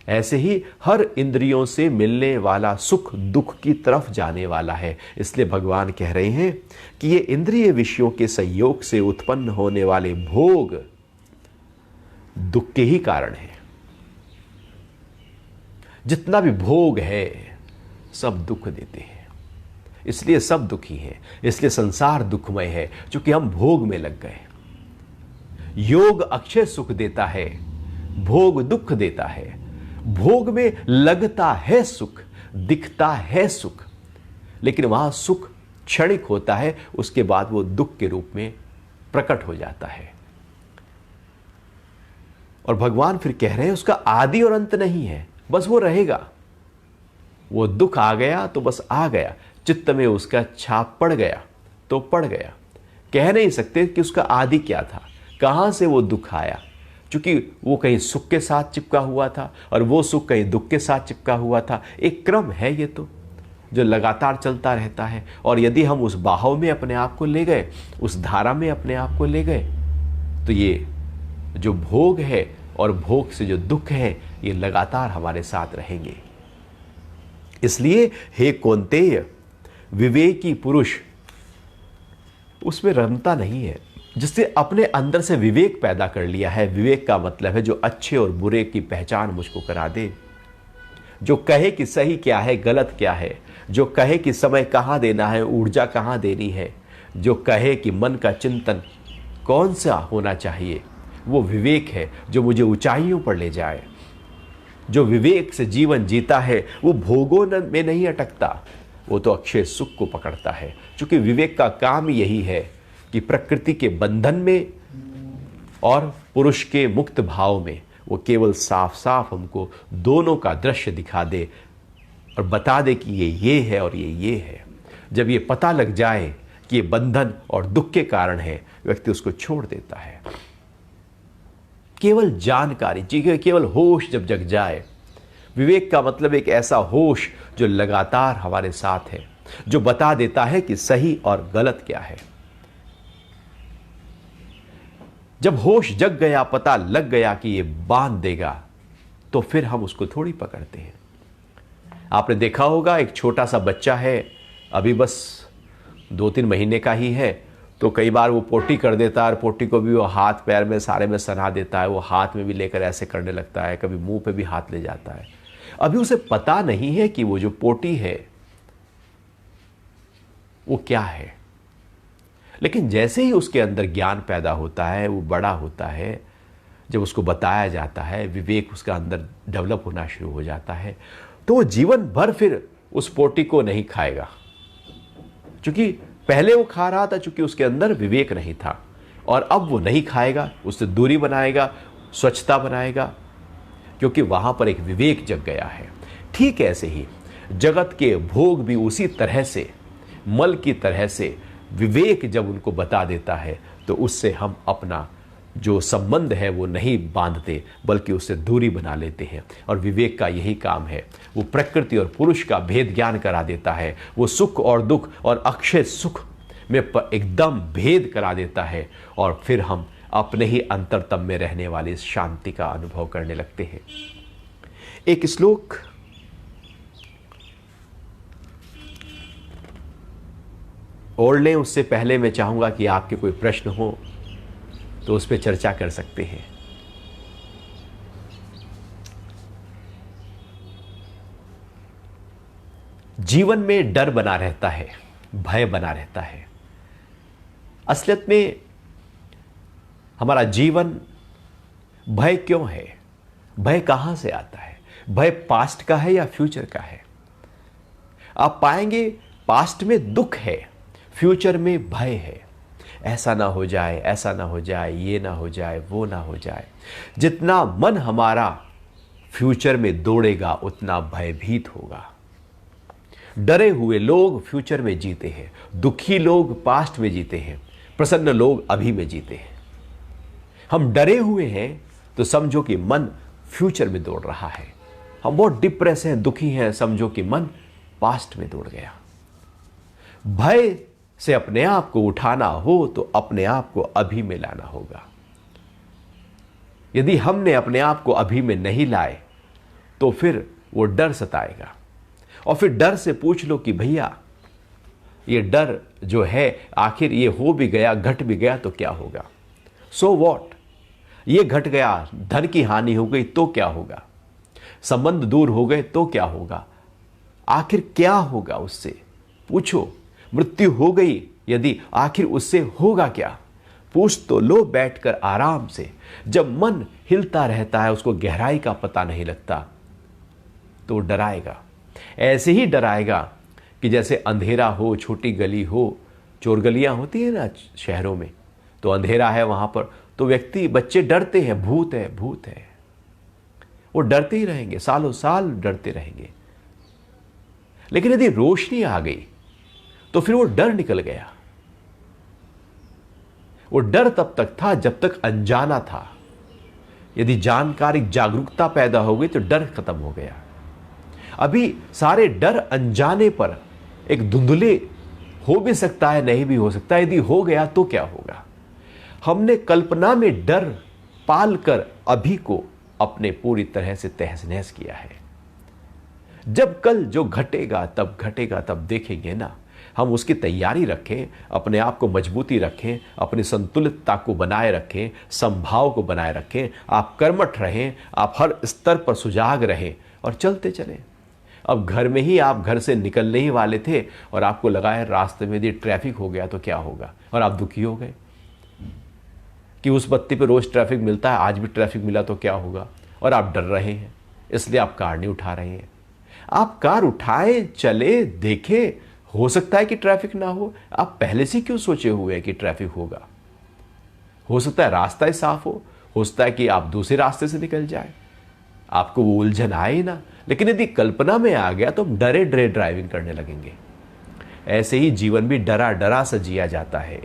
ऐसे ही हर इंद्रियों से मिलने वाला सुख दुख की तरफ जाने वाला है। इसलिए भगवान कह रहे हैं कि ये इंद्रिय विषयों के संयोग से उत्पन्न होने वाले भोग दुख के ही कारण है। जितना भी भोग है सब दुख देते हैं, इसलिए सब दुखी हैं, इसलिए संसार दुखमय है, क्योंकि हम भोग में लग गए। योग अक्षय सुख देता है, भोग दुख देता है। भोग में लगता है सुख, दिखता है सुख, लेकिन वहां सुख क्षणिक होता है, उसके बाद वो दुख के रूप में प्रकट हो जाता है। और भगवान फिर कह रहे हैं उसका आदि और अंत नहीं है, बस वो रहेगा। वो दुख आ गया तो बस आ गया, चित्त में उसका छाप पड़ गया तो पड़ गया। कह नहीं सकते कि उसका आदि क्या था, कहां से वो दुख आया, क्योंकि वो कहीं सुख के साथ चिपका हुआ था और वो सुख कहीं दुख के साथ चिपका हुआ था। एक क्रम है ये तो, जो लगातार चलता रहता है। और यदि हम उस बहाव में अपने आप को ले गए, उस धारा में अपने आप को ले गए, तो ये जो भोग है और भोग से जो दुख है ये लगातार हमारे साथ रहेंगे। इसलिए हे कौन्तेय, विवेकी पुरुष उसमें रमता नहीं है, जिससे अपने अंदर से विवेक पैदा कर लिया है। विवेक का मतलब है जो अच्छे और बुरे की पहचान मुझको करा दे, जो कहे कि सही क्या है गलत क्या है, जो कहे कि समय कहाँ देना है, ऊर्जा कहाँ देनी है, जो कहे कि मन का चिंतन कौन सा होना चाहिए, वो विवेक है जो मुझे ऊंचाइयों पर ले जाए। जो विवेक से जीवन जीता है वो भोगों में नहीं अटकता, वो तो अक्षय सुख को पकड़ता है। क्योंकि विवेक का काम यही है कि प्रकृति के बंधन में और पुरुष के मुक्त भाव में वो केवल साफ साफ हमको दोनों का दृश्य दिखा दे और बता दे कि ये है और ये है। जब ये पता लग जाए कि ये बंधन और दुख के कारण है, व्यक्ति उसको छोड़ देता है। केवल जानकारी, केवल होश जब जग जाए। विवेक का मतलब एक ऐसा होश जो लगातार हमारे साथ है, जो बता देता है कि सही और गलत क्या है। जब होश जग गया, पता लग गया कि ये बांध देगा, तो फिर हम उसको थोड़ी पकड़ते हैं। आपने देखा होगा एक छोटा सा बच्चा है, अभी बस 2-3 महीने का ही है, तो कई बार वो पोटी कर देता है और पोटी को भी वो हाथ पैर में सारे में सना देता है। वो हाथ में भी लेकर ऐसे करने लगता है, कभी मुंह पे भी हाथ ले जाता है। अभी उसे पता नहीं है कि वो जो पोटी है वो क्या है, लेकिन जैसे ही उसके अंदर ज्ञान पैदा होता है, वो बड़ा होता है, जब उसको बताया जाता है, विवेक उसका अंदर डेवलप होना शुरू हो जाता है, तो वो जीवन भर फिर उस पोटी को नहीं खाएगा। क्योंकि पहले वो खा रहा था, क्योंकि उसके अंदर विवेक नहीं था, और अब वो नहीं खाएगा, उससे दूरी बनाएगा, स्वच्छता बनाएगा, क्योंकि वहां पर एक विवेक जग गया है। ठीक ऐसे ही जगत के भोग भी उसी तरह से, मल की तरह से विवेक जब उनको बता देता है, तो उससे हम अपना जो संबंध है वो नहीं बांधते, बल्कि उससे दूरी बना लेते हैं। और विवेक का यही काम है, वो प्रकृति और पुरुष का भेद ज्ञान करा देता है। वो सुख और दुख और अक्षय सुख में एकदम भेद करा देता है, और फिर हम अपने ही अंतरतम में रहने वाली शांति का अनुभव करने लगते हैं। एक श्लोक और लें, उससे पहले मैं चाहूंगा कि आपके कोई प्रश्न हो तो उस पर चर्चा कर सकते हैं। जीवन में डर बना रहता है, भय बना रहता है। असलियत में हमारा जीवन भय क्यों है? भय कहां से आता है? भय पास्ट का है या फ्यूचर का है? आप पाएंगे पास्ट में दुख है, फ्यूचर में भय है। ऐसा ना हो जाए, ऐसा ना हो जाए, ये ना हो जाए, वो ना हो जाए। जितना मन हमारा फ्यूचर में दौड़ेगा उतना भयभीत होगा। डरे हुए लोग फ्यूचर में जीते हैं, दुखी लोग पास्ट में जीते हैं, प्रसन्न लोग अभी में जीते हैं। हम डरे हुए हैं तो समझो कि मन फ्यूचर में दौड़ रहा है। हम बहुत डिप्रेस हैं, दुखी हैं, समझो कि मन पास्ट में दौड़ गया। भय से अपने आप को उठाना हो तो अपने आप को अभी में लाना होगा। यदि हमने अपने आप को अभी में नहीं लाए तो फिर वो डर सताएगा। और फिर डर से पूछ लो कि भैया ये डर जो है, आखिर ये हो भी गया, घट भी गया तो क्या होगा? So what? ये घट गया, धन की हानि हो गई तो क्या होगा? संबंध दूर हो गए तो क्या होगा? आखिर क्या होगा उससे? पूछो। मृत्यु हो गई यदि, आखिर उससे होगा क्या? पूछ तो लो बैठकर आराम से। जब मन हिलता रहता है, उसको गहराई का पता नहीं लगता, तो डराएगा। ऐसे ही डराएगा कि जैसे अंधेरा हो, छोटी गली हो, चोर गलियां होती है ना शहरों में, तो अंधेरा है वहां पर, तो व्यक्ति, बच्चे डरते हैं, भूत है, भूत है। वो डरते ही रहेंगे, सालों साल डरते रहेंगे। लेकिन यदि रोशनी आ गई तो फिर वो डर निकल गया। वो डर तब तक था जब तक अनजाना था। यदि जानकारी, जागरूकता पैदा हो गई तो डर खत्म हो गया। अभी सारे डर अनजाने पर एक धुंधले हो भी सकता है, नहीं भी हो सकता। यदि हो गया तो क्या होगा? हमने कल्पना में डर पालकर अभी को अपने पूरी तरह से तहस नहस किया है। जब कल जो घटेगा तब देखेंगे ना। हम उसकी तैयारी रखें, अपने आप को मजबूती रखें, अपनी संतुलितता को बनाए रखें, संभाव को बनाए रखें। आप कर्मठ रहें, आप हर स्तर पर सुजाग रहें और चलते चलें। अब घर में ही आप घर से निकलने ही वाले थे और आपको लगा है रास्ते में यदि ट्रैफिक हो गया तो क्या होगा, और आप दुखी हो गए कि उस बत्ती पे रोज ट्रैफिक मिलता है, आज भी ट्रैफिक मिला तो क्या होगा, और आप डर रहे हैं, इसलिए आप कार नहीं उठा रहे हैं। आप कार उठाए, चले, देखें, हो सकता है कि ट्रैफिक ना हो। आप पहले से क्यों सोचे हुए हैं कि ट्रैफिक होगा? हो सकता है रास्ता ही साफ हो सकता है कि आप दूसरे रास्ते से निकल जाए, आपको वो उलझन आए ही ना। लेकिन यदि कल्पना में आ गया तो हम डरे डरे ड्राइविंग करने लगेंगे। ऐसे ही जीवन भी डरा डरा सा जिया जाता है।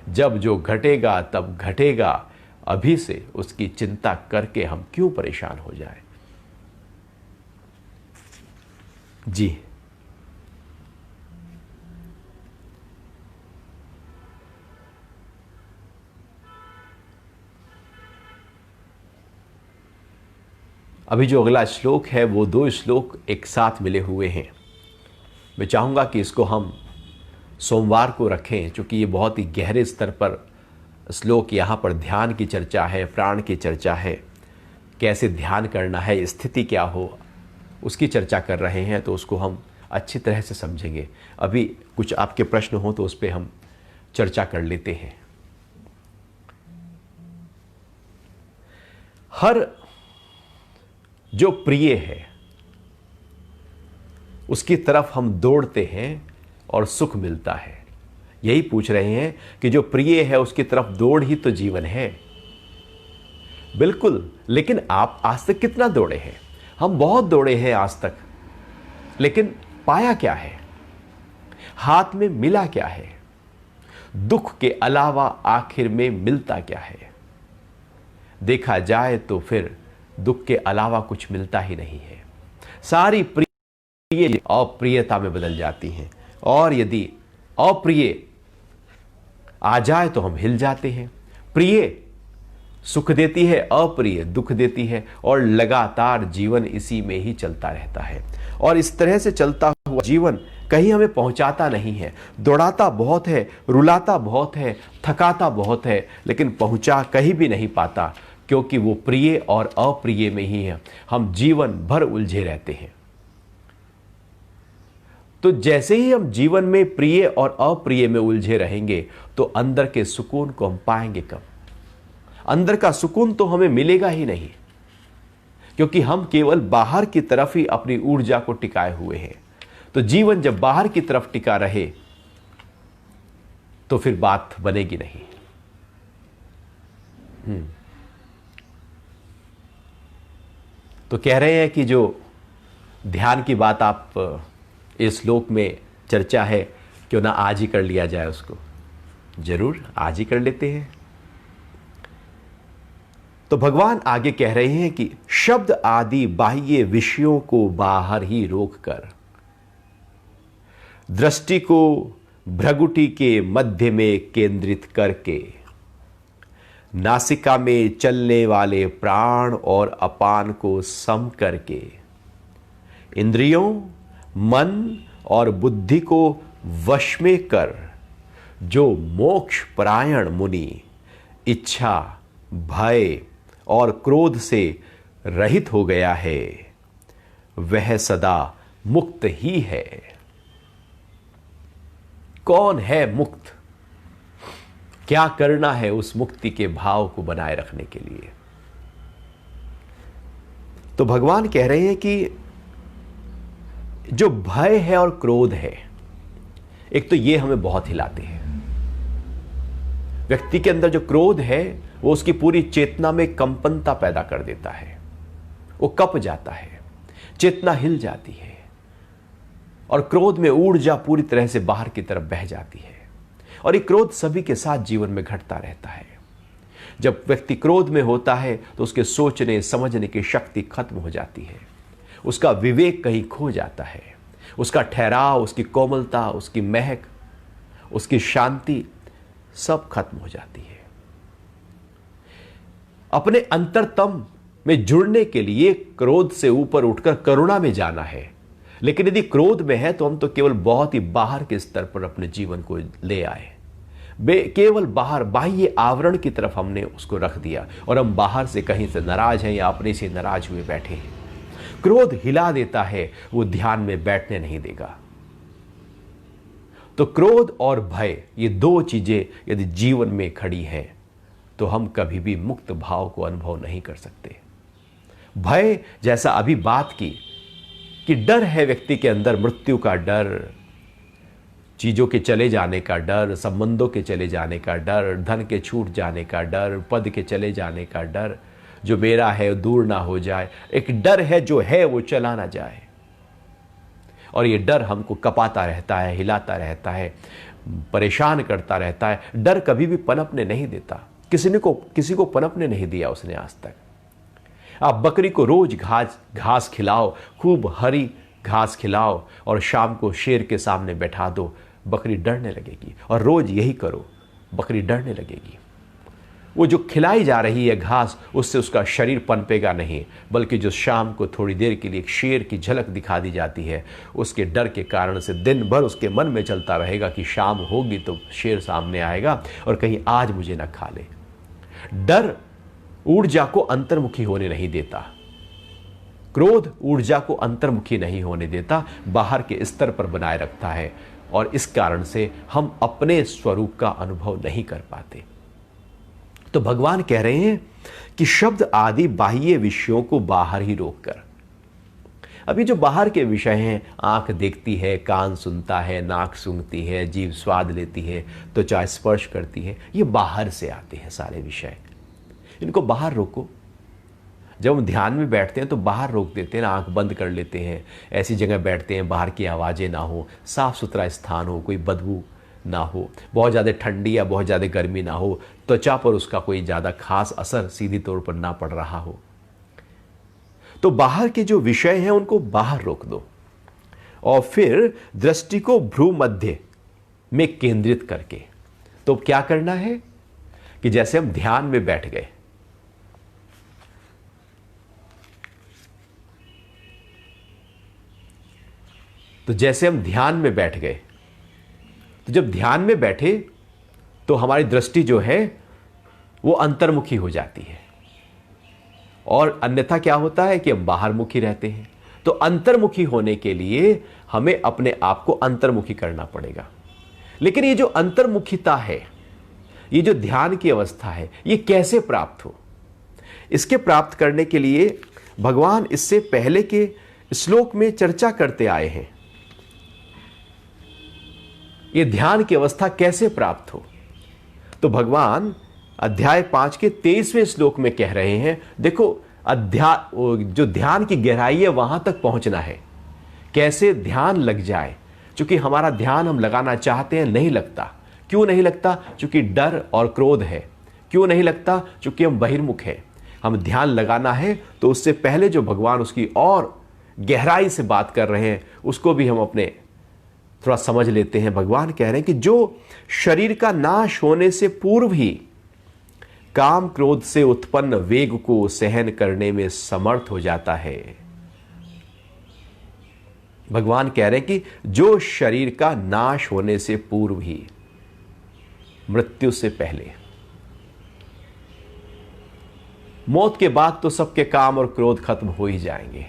जब जो घटेगा तब घटेगा, अभी से उसकी चिंता करके हम क्यों परेशान हो जाए? जी, अभी जो अगला श्लोक है वो 2 श्लोक एक साथ मिले हुए हैं। मैं चाहूँगा कि इसको हम सोमवार को रखें, क्योंकि ये बहुत ही गहरे स्तर पर श्लोक, यहाँ पर ध्यान की चर्चा है, प्राण की चर्चा है, कैसे ध्यान करना है, स्थिति क्या हो, उसकी चर्चा कर रहे हैं, तो उसको हम अच्छी तरह से समझेंगे। अभी कुछ आपके प्रश्न हो तो उस पर हम चर्चा कर लेते हैं। हर जो प्रिय है उसकी तरफ हम दौड़ते हैं और सुख मिलता है। यही पूछ रहे हैं कि जो प्रिय है उसकी तरफ दौड़ ही तो जीवन है। बिल्कुल, लेकिन आप आज तक कितना दौड़े हैं? हम बहुत दौड़े हैं आज तक, लेकिन पाया क्या है? हाथ में मिला क्या है? दुख के अलावा आखिर में मिलता क्या है? देखा जाए तो फिर दुख के अलावा कुछ मिलता ही नहीं है। सारी प्रिय अप्रियता में बदल जाती हैं, और यदि अप्रिय आ जाए तो हम हिल जाते हैं। प्रिय सुख देती है, अप्रिय दुख देती है, और लगातार जीवन इसी में ही चलता रहता है। और इस तरह से चलता हुआ जीवन कहीं हमें पहुंचाता नहीं है। दौड़ाता बहुत है, रुलाता बहुत है, थकाता बहुत है, लेकिन पहुंचा कहीं भी नहीं पाता, क्योंकि वो प्रिय और अप्रिय में ही है। हम जीवन भर उलझे रहते हैं। तो जैसे ही हम जीवन में प्रिय और अप्रिय में उलझे रहेंगे तो अंदर के सुकून को हम पाएंगे कब? अंदर का सुकून तो हमें मिलेगा ही नहीं, क्योंकि हम केवल बाहर की तरफ ही अपनी ऊर्जा को टिकाए हुए हैं। तो जीवन जब बाहर की तरफ टिका रहे तो फिर बात बनेगी नहीं। तो कह रहे हैं कि जो ध्यान की बात आप इस श्लोक में चर्चा है, क्यों ना आज ही कर लिया जाए उसको। जरूर आज ही कर लेते हैं। तो भगवान आगे कह रहे हैं कि शब्द आदि बाह्य विषयों को बाहर ही रोककर दृष्टि को भ्रगुटी के मध्य में केंद्रित करके नासिका में चलने वाले प्राण और अपान को सम करके इंद्रियों, मन और बुद्धि को वश में कर जो मोक्ष परायण मुनि इच्छा, भय और क्रोध से रहित हो गया है, वह सदा मुक्त ही है। कौन है मुक्त? क्या करना है उस मुक्ति के भाव को बनाए रखने के लिए? तो भगवान कह रहे हैं कि जो भय है और क्रोध है, एक तो ये हमें बहुत हिलाते हैं। व्यक्ति के अंदर जो क्रोध है वो उसकी पूरी चेतना में कंपनता पैदा कर देता है। वो कप जाता है, चेतना हिल जाती है और क्रोध में ऊर्जा पूरी तरह से बाहर की तरफ बह जाती है। और ये क्रोध सभी के साथ जीवन में घटता रहता है। जब व्यक्ति क्रोध में होता है तो उसके सोचने समझने की शक्ति खत्म हो जाती है, उसका विवेक कहीं खो जाता है, उसका ठहराव, उसकी कोमलता, उसकी महक, उसकी शांति सब खत्म हो जाती है। अपने अंतरतम में जुड़ने के लिए क्रोध से ऊपर उठकर करुणा में जाना है। लेकिन यदि क्रोध में है तो हम तो केवल बहुत ही बाहर के स्तर पर अपने जीवन को ले आए, केवल बाहर बाह्य आवरण की तरफ हमने उसको रख दिया और हम बाहर से कहीं से नाराज हैं या अपने से नाराज हुए बैठे हैं। क्रोध हिला देता है, वो ध्यान में बैठने नहीं देगा। तो क्रोध और भय, ये दो चीजें यदि जीवन में खड़ी हैं तो हम कभी भी मुक्त भाव को अनुभव नहीं कर सकते। भय जैसा अभी बात की कि डर है व्यक्ति के अंदर, मृत्यु का डर, चीजों के चले जाने का डर, संबंधों के चले जाने का डर, धन के छूट जाने का डर, पद के चले जाने का डर, जो मेरा है दूर ना हो जाए। एक डर है जो है वो चला ना जाए। और ये डर हमको कपाता रहता है, हिलाता रहता है, परेशान करता रहता है। डर कभी भी पनपने नहीं देता। किसी को पनपने नहीं दिया उसने आज तक। आप बकरी को रोज घास खिलाओ, खूब हरी घास खिलाओ और शाम को शेर के सामने बैठा दो, बकरी डरने लगेगी। और रोज यही करो, बकरी डरने लगेगी। वो जो खिलाई जा रही है घास, उससे उसका शरीर पनपेगा नहीं, बल्कि जो शाम को थोड़ी देर के लिए एक शेर की झलक दिखा दी जाती है, उसके डर के कारण से दिन भर उसके मन में चलता रहेगा कि शाम होगी तो शेर सामने आएगा और कहीं आज मुझे न खा ले। डर ऊर्जा को अंतर्मुखी होने नहीं देता, क्रोध ऊर्जा को अंतर्मुखी नहीं होने देता, बाहर के स्तर पर बनाए रखता है। और इस कारण से हम अपने स्वरूप का अनुभव नहीं कर पाते। तो भगवान कह रहे हैं कि शब्द आदि बाह्य विषयों को बाहर ही रोककर, अभी जो बाहर के विषय हैं, आंख देखती है, कान सुनता है, नाक सूंघती है, जीभ स्वाद लेती है, त्वचा स्पर्श करती है, ये बाहर से आते हैं सारे विषय। इनको बाहर रोको। जब हम ध्यान में बैठते हैं तो बाहर रोक देते हैं, आंख बंद कर लेते हैं, ऐसी जगह बैठते हैं बाहर की आवाज़ें ना हो, साफ सुथरा स्थान हो, कोई बदबू ना हो, बहुत ज़्यादा ठंडी या बहुत ज़्यादा गर्मी ना हो, त्वचा पर उसका कोई ज़्यादा खास असर सीधी तौर पर ना पड़ रहा हो। तो बाहर के जो विषय हैं उनको बाहर रोक दो और फिर दृष्टि को भ्रू मध्य में केंद्रित करके, तो क्या करना है कि जैसे हम ध्यान में बैठ गए, तो जैसे हम ध्यान में बैठ गए, तो जब ध्यान में बैठे तो हमारी दृष्टि जो है वो अंतर्मुखी हो जाती है। और अन्यथा क्या होता है कि हम बाहरमुखी रहते हैं। तो अंतर्मुखी होने के लिए हमें अपने आप को अंतर्मुखी करना पड़ेगा। लेकिन ये जो अंतर्मुखिता है, ये जो ध्यान की अवस्था है, ये कैसे प्राप्त हो? इसके प्राप्त करने के लिए भगवान इससे पहले के श्लोक में चर्चा करते आए हैं ये ध्यान की अवस्था कैसे प्राप्त हो? तो भगवान अध्याय 5 के 23वें श्लोक में कह रहे हैं, देखो जो ध्यान की गहराई है वहां तक पहुंचना है। कैसे ध्यान लग जाए? क्योंकि हमारा ध्यान हम लगाना चाहते हैं, नहीं लगता। क्यों नहीं लगता? क्योंकि डर और क्रोध है। क्यों नहीं लगता? क्योंकि हम बहिर्मुख हैं। हम ध्यान लगाना है तो उससे पहले जो भगवान उसकी और गहराई से बात कर रहे हैं उसको भी हम अपने थोड़ा समझ लेते हैं। भगवान कह रहे हैं कि जो शरीर का नाश होने से पूर्व ही काम क्रोध से उत्पन्न वेग को सहन करने में समर्थ हो जाता है। भगवान कह रहे हैं कि जो शरीर का नाश होने से पूर्व ही, मृत्यु से पहले, मौत के बाद तो सबके काम और क्रोध खत्म हो ही जाएंगे,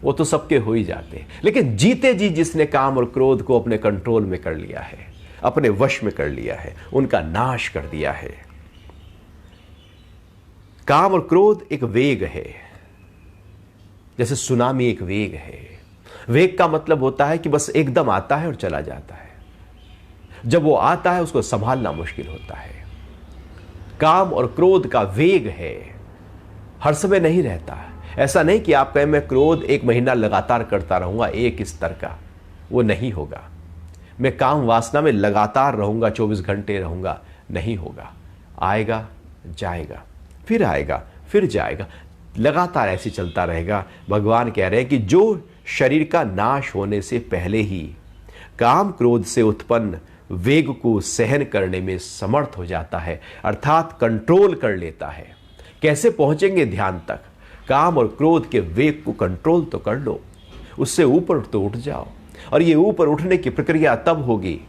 वो तो सबके हो ही जाते हैं। लेकिन जीते जी जिसने काम और क्रोध को अपने कंट्रोल में कर लिया है, अपने वश में कर लिया है, उनका नाश कर दिया है। काम और क्रोध एक वेग है, जैसे सुनामी एक वेग है। वेग का मतलब होता है कि बस एकदम आता है और चला जाता है। जब वो आता है उसको संभालना मुश्किल होता है। काम और क्रोध का वेग है, हर समय नहीं रहता। ऐसा नहीं कि आप कहें मैं क्रोध 1 महीना लगातार करता रहूंगा एक स्तर का, वो नहीं होगा। मैं काम वासना में लगातार रहूंगा, 24 घंटे रहूंगा, नहीं होगा। आएगा, जाएगा, फिर आएगा, फिर जाएगा, लगातार ऐसे चलता रहेगा। भगवान कह रहे हैं कि जो शरीर का नाश होने से पहले ही काम क्रोध से उत्पन्न वेग को सहन करने में समर्थ हो जाता है, अर्थात कंट्रोल कर लेता है। कैसे पहुंचेंगे ध्यान तक? काम और क्रोध के वेग को कंट्रोल तो कर लो, उससे ऊपर तो उठ जाओ। और ये ऊपर उठने की प्रक्रिया तब होगी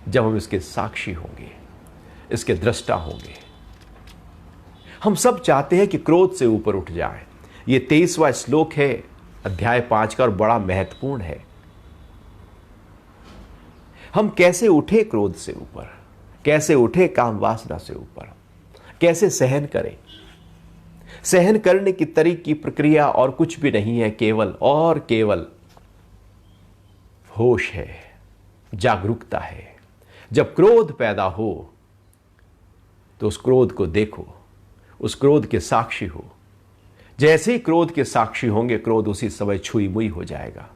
जब हम इसके साक्षी होंगे, इसके दृष्टा होंगे। हम सब चाहते हैं कि क्रोध से ऊपर उठ जाए। ये 23वां श्लोक है अध्याय 5 का और बड़ा महत्वपूर्ण है। हम कैसे उठे क्रोध से ऊपर, कैसे उठे काम वासना से ऊपर, कैसे सहन करें? सहन करने की तरीके की प्रक्रिया और कुछ भी नहीं है, केवल और केवल होश है, जागरूकता है। जब क्रोध पैदा हो तो उस क्रोध को देखो, उस क्रोध के साक्षी हो। जैसे ही क्रोध के साक्षी होंगे, क्रोध उसी समय छुई मुई हो जाएगा।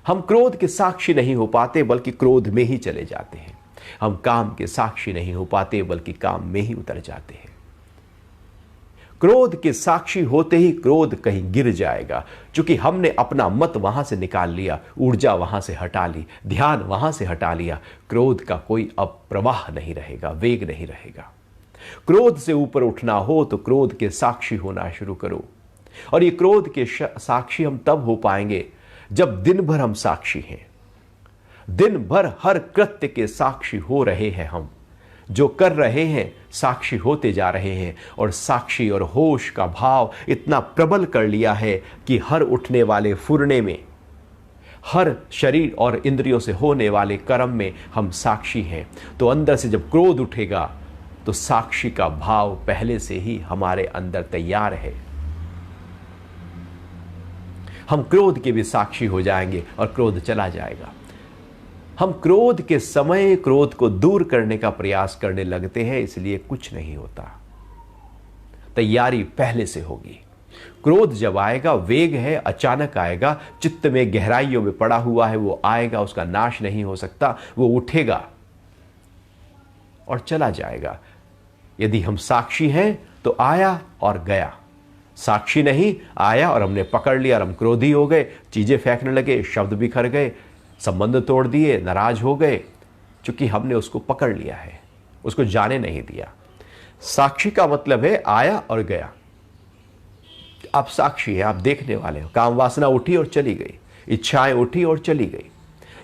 हम क्रोध के साक्षी नहीं हो पाते बल्कि क्रोध में ही चले जाते हैं। हम काम के साक्षी नहीं हो पाते बल्कि काम में ही उतर जाते हैं। क्रोध के साक्षी होते ही क्रोध कहीं गिर जाएगा, क्योंकि हमने अपना मत वहां से निकाल लिया, ऊर्जा वहां से हटा ली, ध्यान वहां से हटा लिया। क्रोध का कोई अब प्रवाह नहीं रहेगा, वेग नहीं रहेगा। क्रोध से ऊपर उठना हो तो क्रोध के साक्षी होना शुरू करो। और ये क्रोध के साक्षी हम तब हो पाएंगे जब दिन भर हम साक्षी हैं, दिन भर हर कृत्य के साक्षी हो रहे हैं। हम जो कर रहे हैं साक्षी होते जा रहे हैं, और साक्षी और होश का भाव इतना प्रबल कर लिया है कि हर उठने वाले फुरने में, हर शरीर और इंद्रियों से होने वाले कर्म में हम साक्षी हैं। तो अंदर से जब क्रोध उठेगा तो साक्षी का भाव पहले से ही हमारे अंदर तैयार है। हम क्रोध के भी साक्षी हो जाएंगे और क्रोध चला जाएगा। हम क्रोध के समय क्रोध को दूर करने का प्रयास करने लगते हैं, इसलिए कुछ नहीं होता। तैयारी पहले से होगी। क्रोध जब आएगा, वेग है, अचानक आएगा, चित्त में गहराइयों में पड़ा हुआ है, वो आएगा, उसका नाश नहीं हो सकता। वो उठेगा और चला जाएगा। यदि हम साक्षी हैं तो आया और गया, साक्षी नहीं, आया और हमने पकड़ लिया और हम क्रोधी हो गए, चीजें फेंकने लगे, शब्द बिखर गए, संबंध तोड़ दिए, नाराज हो गए, क्योंकि हमने उसको पकड़ लिया है, उसको जाने नहीं दिया। साक्षी का मतलब है आया और गया। आप साक्षी हैं, आप देखने वाले हो। काम वासना उठी और चली गई, इच्छाएं उठी और चली गई।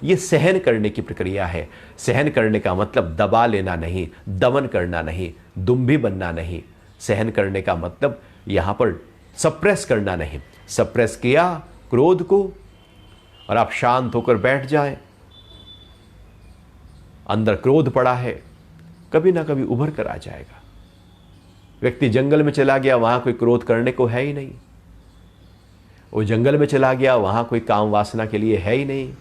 ये सहन करने की प्रक्रिया है। सहन करने का मतलब दबा लेना नहीं, दमन करना नहीं, दुम्भी बनना नहीं। सहन करने का मतलब यहां पर सप्रेस करना नहीं। सप्रेस किया क्रोध को और आप शांत होकर बैठ जाएं। अंदर क्रोध पड़ा है, कभी ना कभी उभर कर आ जाएगा। व्यक्ति जंगल में चला गया, वहां कोई क्रोध करने को है ही नहीं। वो जंगल में चला गया, वहां कोई काम वासना के लिए है ही नहीं।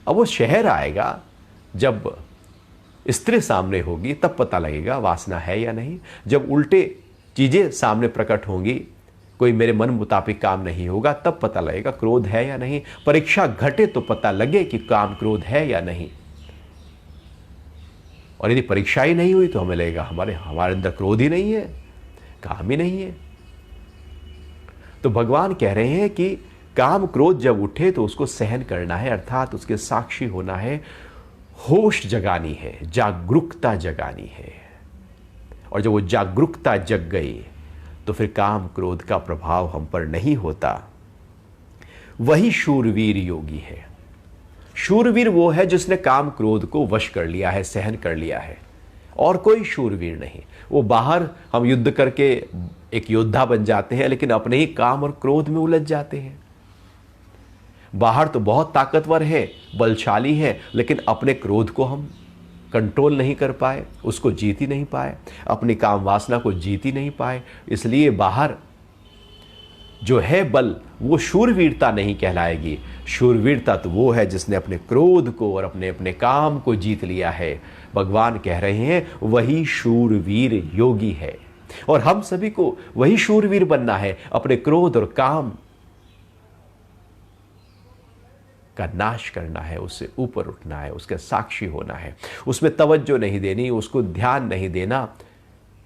अब वो शहर आएगा, जब स्त्री सामने होगी तब पता लगेगा वासना है या नहीं। जब उल्टे चीजें सामने प्रकट होंगी, कोई मेरे मन मुताबिक काम नहीं होगा, तब पता लगेगा क्रोध है या नहीं। परीक्षा घटे तो पता लगे कि काम क्रोध है या नहीं। और यदि परीक्षा ही नहीं हुई तो हमें लगेगा हमारे अंदर क्रोध ही नहीं है, काम ही नहीं है। तो भगवान कह रहे हैं कि काम क्रोध जब उठे तो उसको सहन करना है, अर्थात उसके साक्षी होना है, होश जगानी है, जागरूकता जगानी है। और जब वो जागरूकता जग गई तो फिर काम क्रोध का प्रभाव हम पर नहीं होता। वही शूरवीर योगी है। शूरवीर वो है जिसने काम क्रोध को वश कर लिया है, सहन कर लिया है, और कोई शूरवीर नहीं। वो बाहर हम युद्ध करके एक योद्धा बन जाते हैं, लेकिन अपने ही काम और क्रोध में उलझ जाते हैं। बाहर तो बहुत ताकतवर है, बलशाली है, लेकिन अपने क्रोध को हम कंट्रोल नहीं कर पाए, उसको जीत ही नहीं पाए, अपनी काम वासना को जीत ही नहीं पाए। इसलिए बाहर जो है बल वो शूरवीरता नहीं कहलाएगी। शूरवीरता तो वो है जिसने अपने क्रोध को और अपने अपने काम को जीत लिया है। भगवान कह रहे हैं वही शूरवीर योगी है। और हम सभी को वही शूरवीर बनना है, अपने क्रोध और काम का नाश करना है, उससे ऊपर उठना है, उसके साक्षी होना है, उसमें तवज्जो नहीं देनी, उसको ध्यान नहीं देना,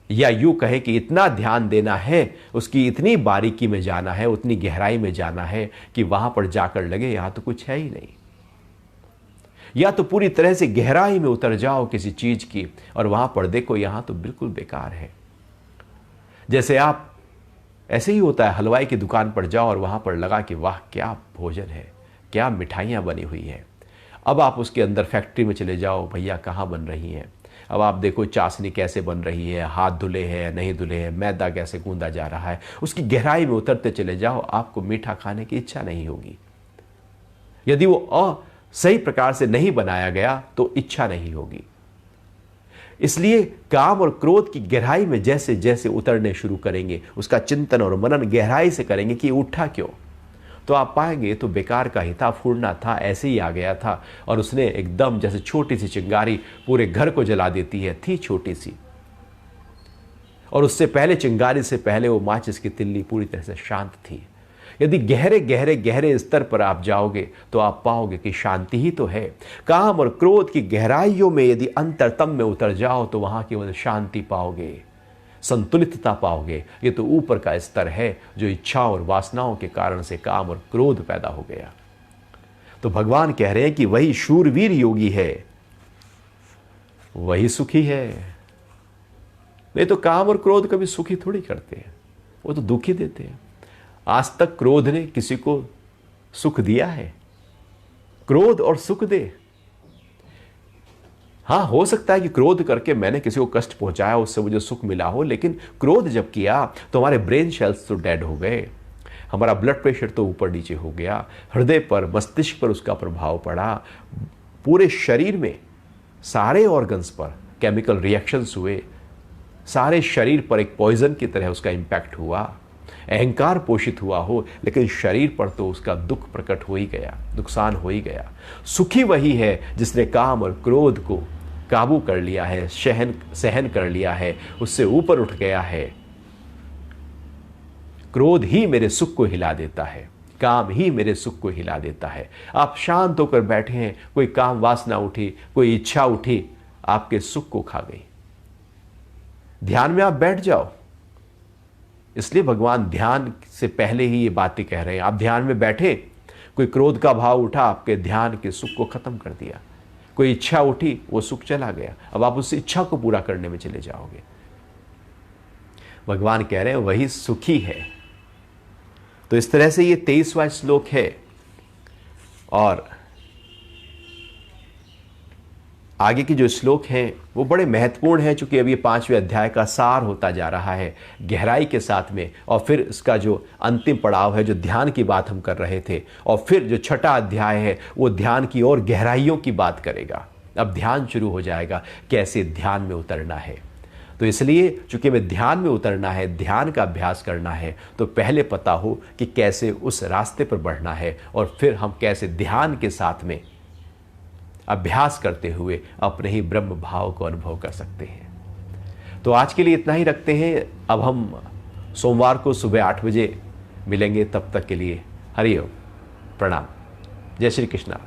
या यूं कहे कि इतना ध्यान देना है, उसकी इतनी बारीकी में जाना है, उतनी गहराई में जाना है कि वहां पर जाकर लगे यहां तो कुछ है ही नहीं। या तो पूरी तरह से गहराई में उतर जाओ किसी चीज की और वहां पर देखो यहां तो बिल्कुल बेकार है। जैसे आप ऐसे ही होता है, हलवाई की दुकान पर जाओ और वहां पर लगा कि वाह क्या भोजन है, क्या मिठाइयाँ बनी हुई हैं। अब आप उसके अंदर फैक्ट्री में चले जाओ, भैया कहाँ बन रही हैं। अब आप देखो चाशनी कैसे बन रही है, हाथ धुले हैं नहीं धुले हैं, मैदा कैसे गूंदा जा रहा है। उसकी गहराई में उतरते चले जाओ, आपको मीठा खाने की इच्छा नहीं होगी। यदि वो सही प्रकार से नहीं बनाया गया तो इच्छा नहीं होगी। इसलिए काम और क्रोध की गहराई में जैसे जैसे उतरने शुरू करेंगे, उसका चिंतन और मनन गहराई से करेंगे कि उठा क्यों, तो आप पाएंगे तो बेकार का ही था, फूड़ना था, ऐसे ही आ गया था। और उसने एकदम जैसे छोटी सी चिंगारी पूरे घर को जला देती है, थी छोटी सी, और उससे पहले चिंगारी से पहले वो माचिस की तिल्ली पूरी तरह से शांत थी। यदि गहरे गहरे गहरे स्तर पर आप जाओगे तो आप पाओगे कि शांति ही तो है। काम और क्रोध की गहराइयों में यदि अंतरतम में उतर जाओ तो वहां केवल शांति पाओगे, संतुलितता पाओगे। ये तो ऊपर का स्तर है जो इच्छाओं और वासनाओं के कारण से काम और क्रोध पैदा हो गया। तो भगवान कह रहे हैं कि वही शूरवीर योगी है, वही सुखी है। नहीं तो काम और क्रोध कभी सुखी थोड़ी करते हैं, वो तो दुखी देते हैं। आज तक क्रोध ने किसी को सुख दिया है? क्रोध और सुख दे। हाँ, हो सकता है कि क्रोध करके मैंने किसी को कष्ट पहुंचाया, उससे मुझे सुख मिला हो, लेकिन क्रोध जब किया तो हमारे ब्रेन सेल्स तो डेड हो गए, हमारा ब्लड प्रेशर तो ऊपर नीचे हो गया, हृदय पर मस्तिष्क पर उसका प्रभाव पड़ा, पूरे शरीर में सारे ऑर्गन्स पर केमिकल रिएक्शंस हुए, सारे शरीर पर एक पॉइजन की तरह उसका इंपैक्ट हुआ। अहंकार पोषित हुआ हो लेकिन शरीर पर तो उसका दुख प्रकट हो ही गया, नुकसान हो ही गया। सुखी वही है जिसने काम और क्रोध को काबू कर लिया है, सहन कर लिया है, उससे ऊपर उठ गया है। क्रोध ही मेरे सुख को हिला देता है, काम ही मेरे सुख को हिला देता है। आप शांत होकर बैठे हैं, कोई काम वासना उठी, कोई इच्छा उठी, आपके सुख को खा गई। ध्यान में आप बैठ जाओ। इसलिए भगवान ध्यान से पहले ही ये बातें कह रहे हैं। आप ध्यान में बैठे, कोई क्रोध का भाव उठा, आपके ध्यान के सुख को खत्म कर दिया। कोई इच्छा उठी, वो सुख चला गया। अब आप उस इच्छा को पूरा करने में चले जाओगे। भगवान कह रहे हैं वही सुखी है। तो इस तरह से ये 23वां श्लोक है। और आगे की जो श्लोक हैं वो बड़े महत्वपूर्ण हैं, चूंकि अब ये 5वें अध्याय का सार होता जा रहा है गहराई के साथ में। और फिर इसका जो अंतिम पड़ाव है, जो ध्यान की बात हम कर रहे थे, और फिर जो 6वां अध्याय है वो ध्यान की और गहराइयों की बात करेगा। अब ध्यान शुरू हो जाएगा, कैसे ध्यान में उतरना है। तो इसलिए चूंकि हमें ध्यान में उतरना है, ध्यान का अभ्यास करना है, तो पहले पता हो कि कैसे उस रास्ते पर बढ़ना है, और फिर हम कैसे ध्यान के साथ में अभ्यास करते हुए अपने ही ब्रह्म भाव को अनुभव कर सकते हैं। तो आज के लिए इतना ही रखते हैं। अब हम सोमवार को सुबह 8 बजे मिलेंगे। तब तक के लिए हरि ओम, प्रणाम, जय श्री कृष्णा।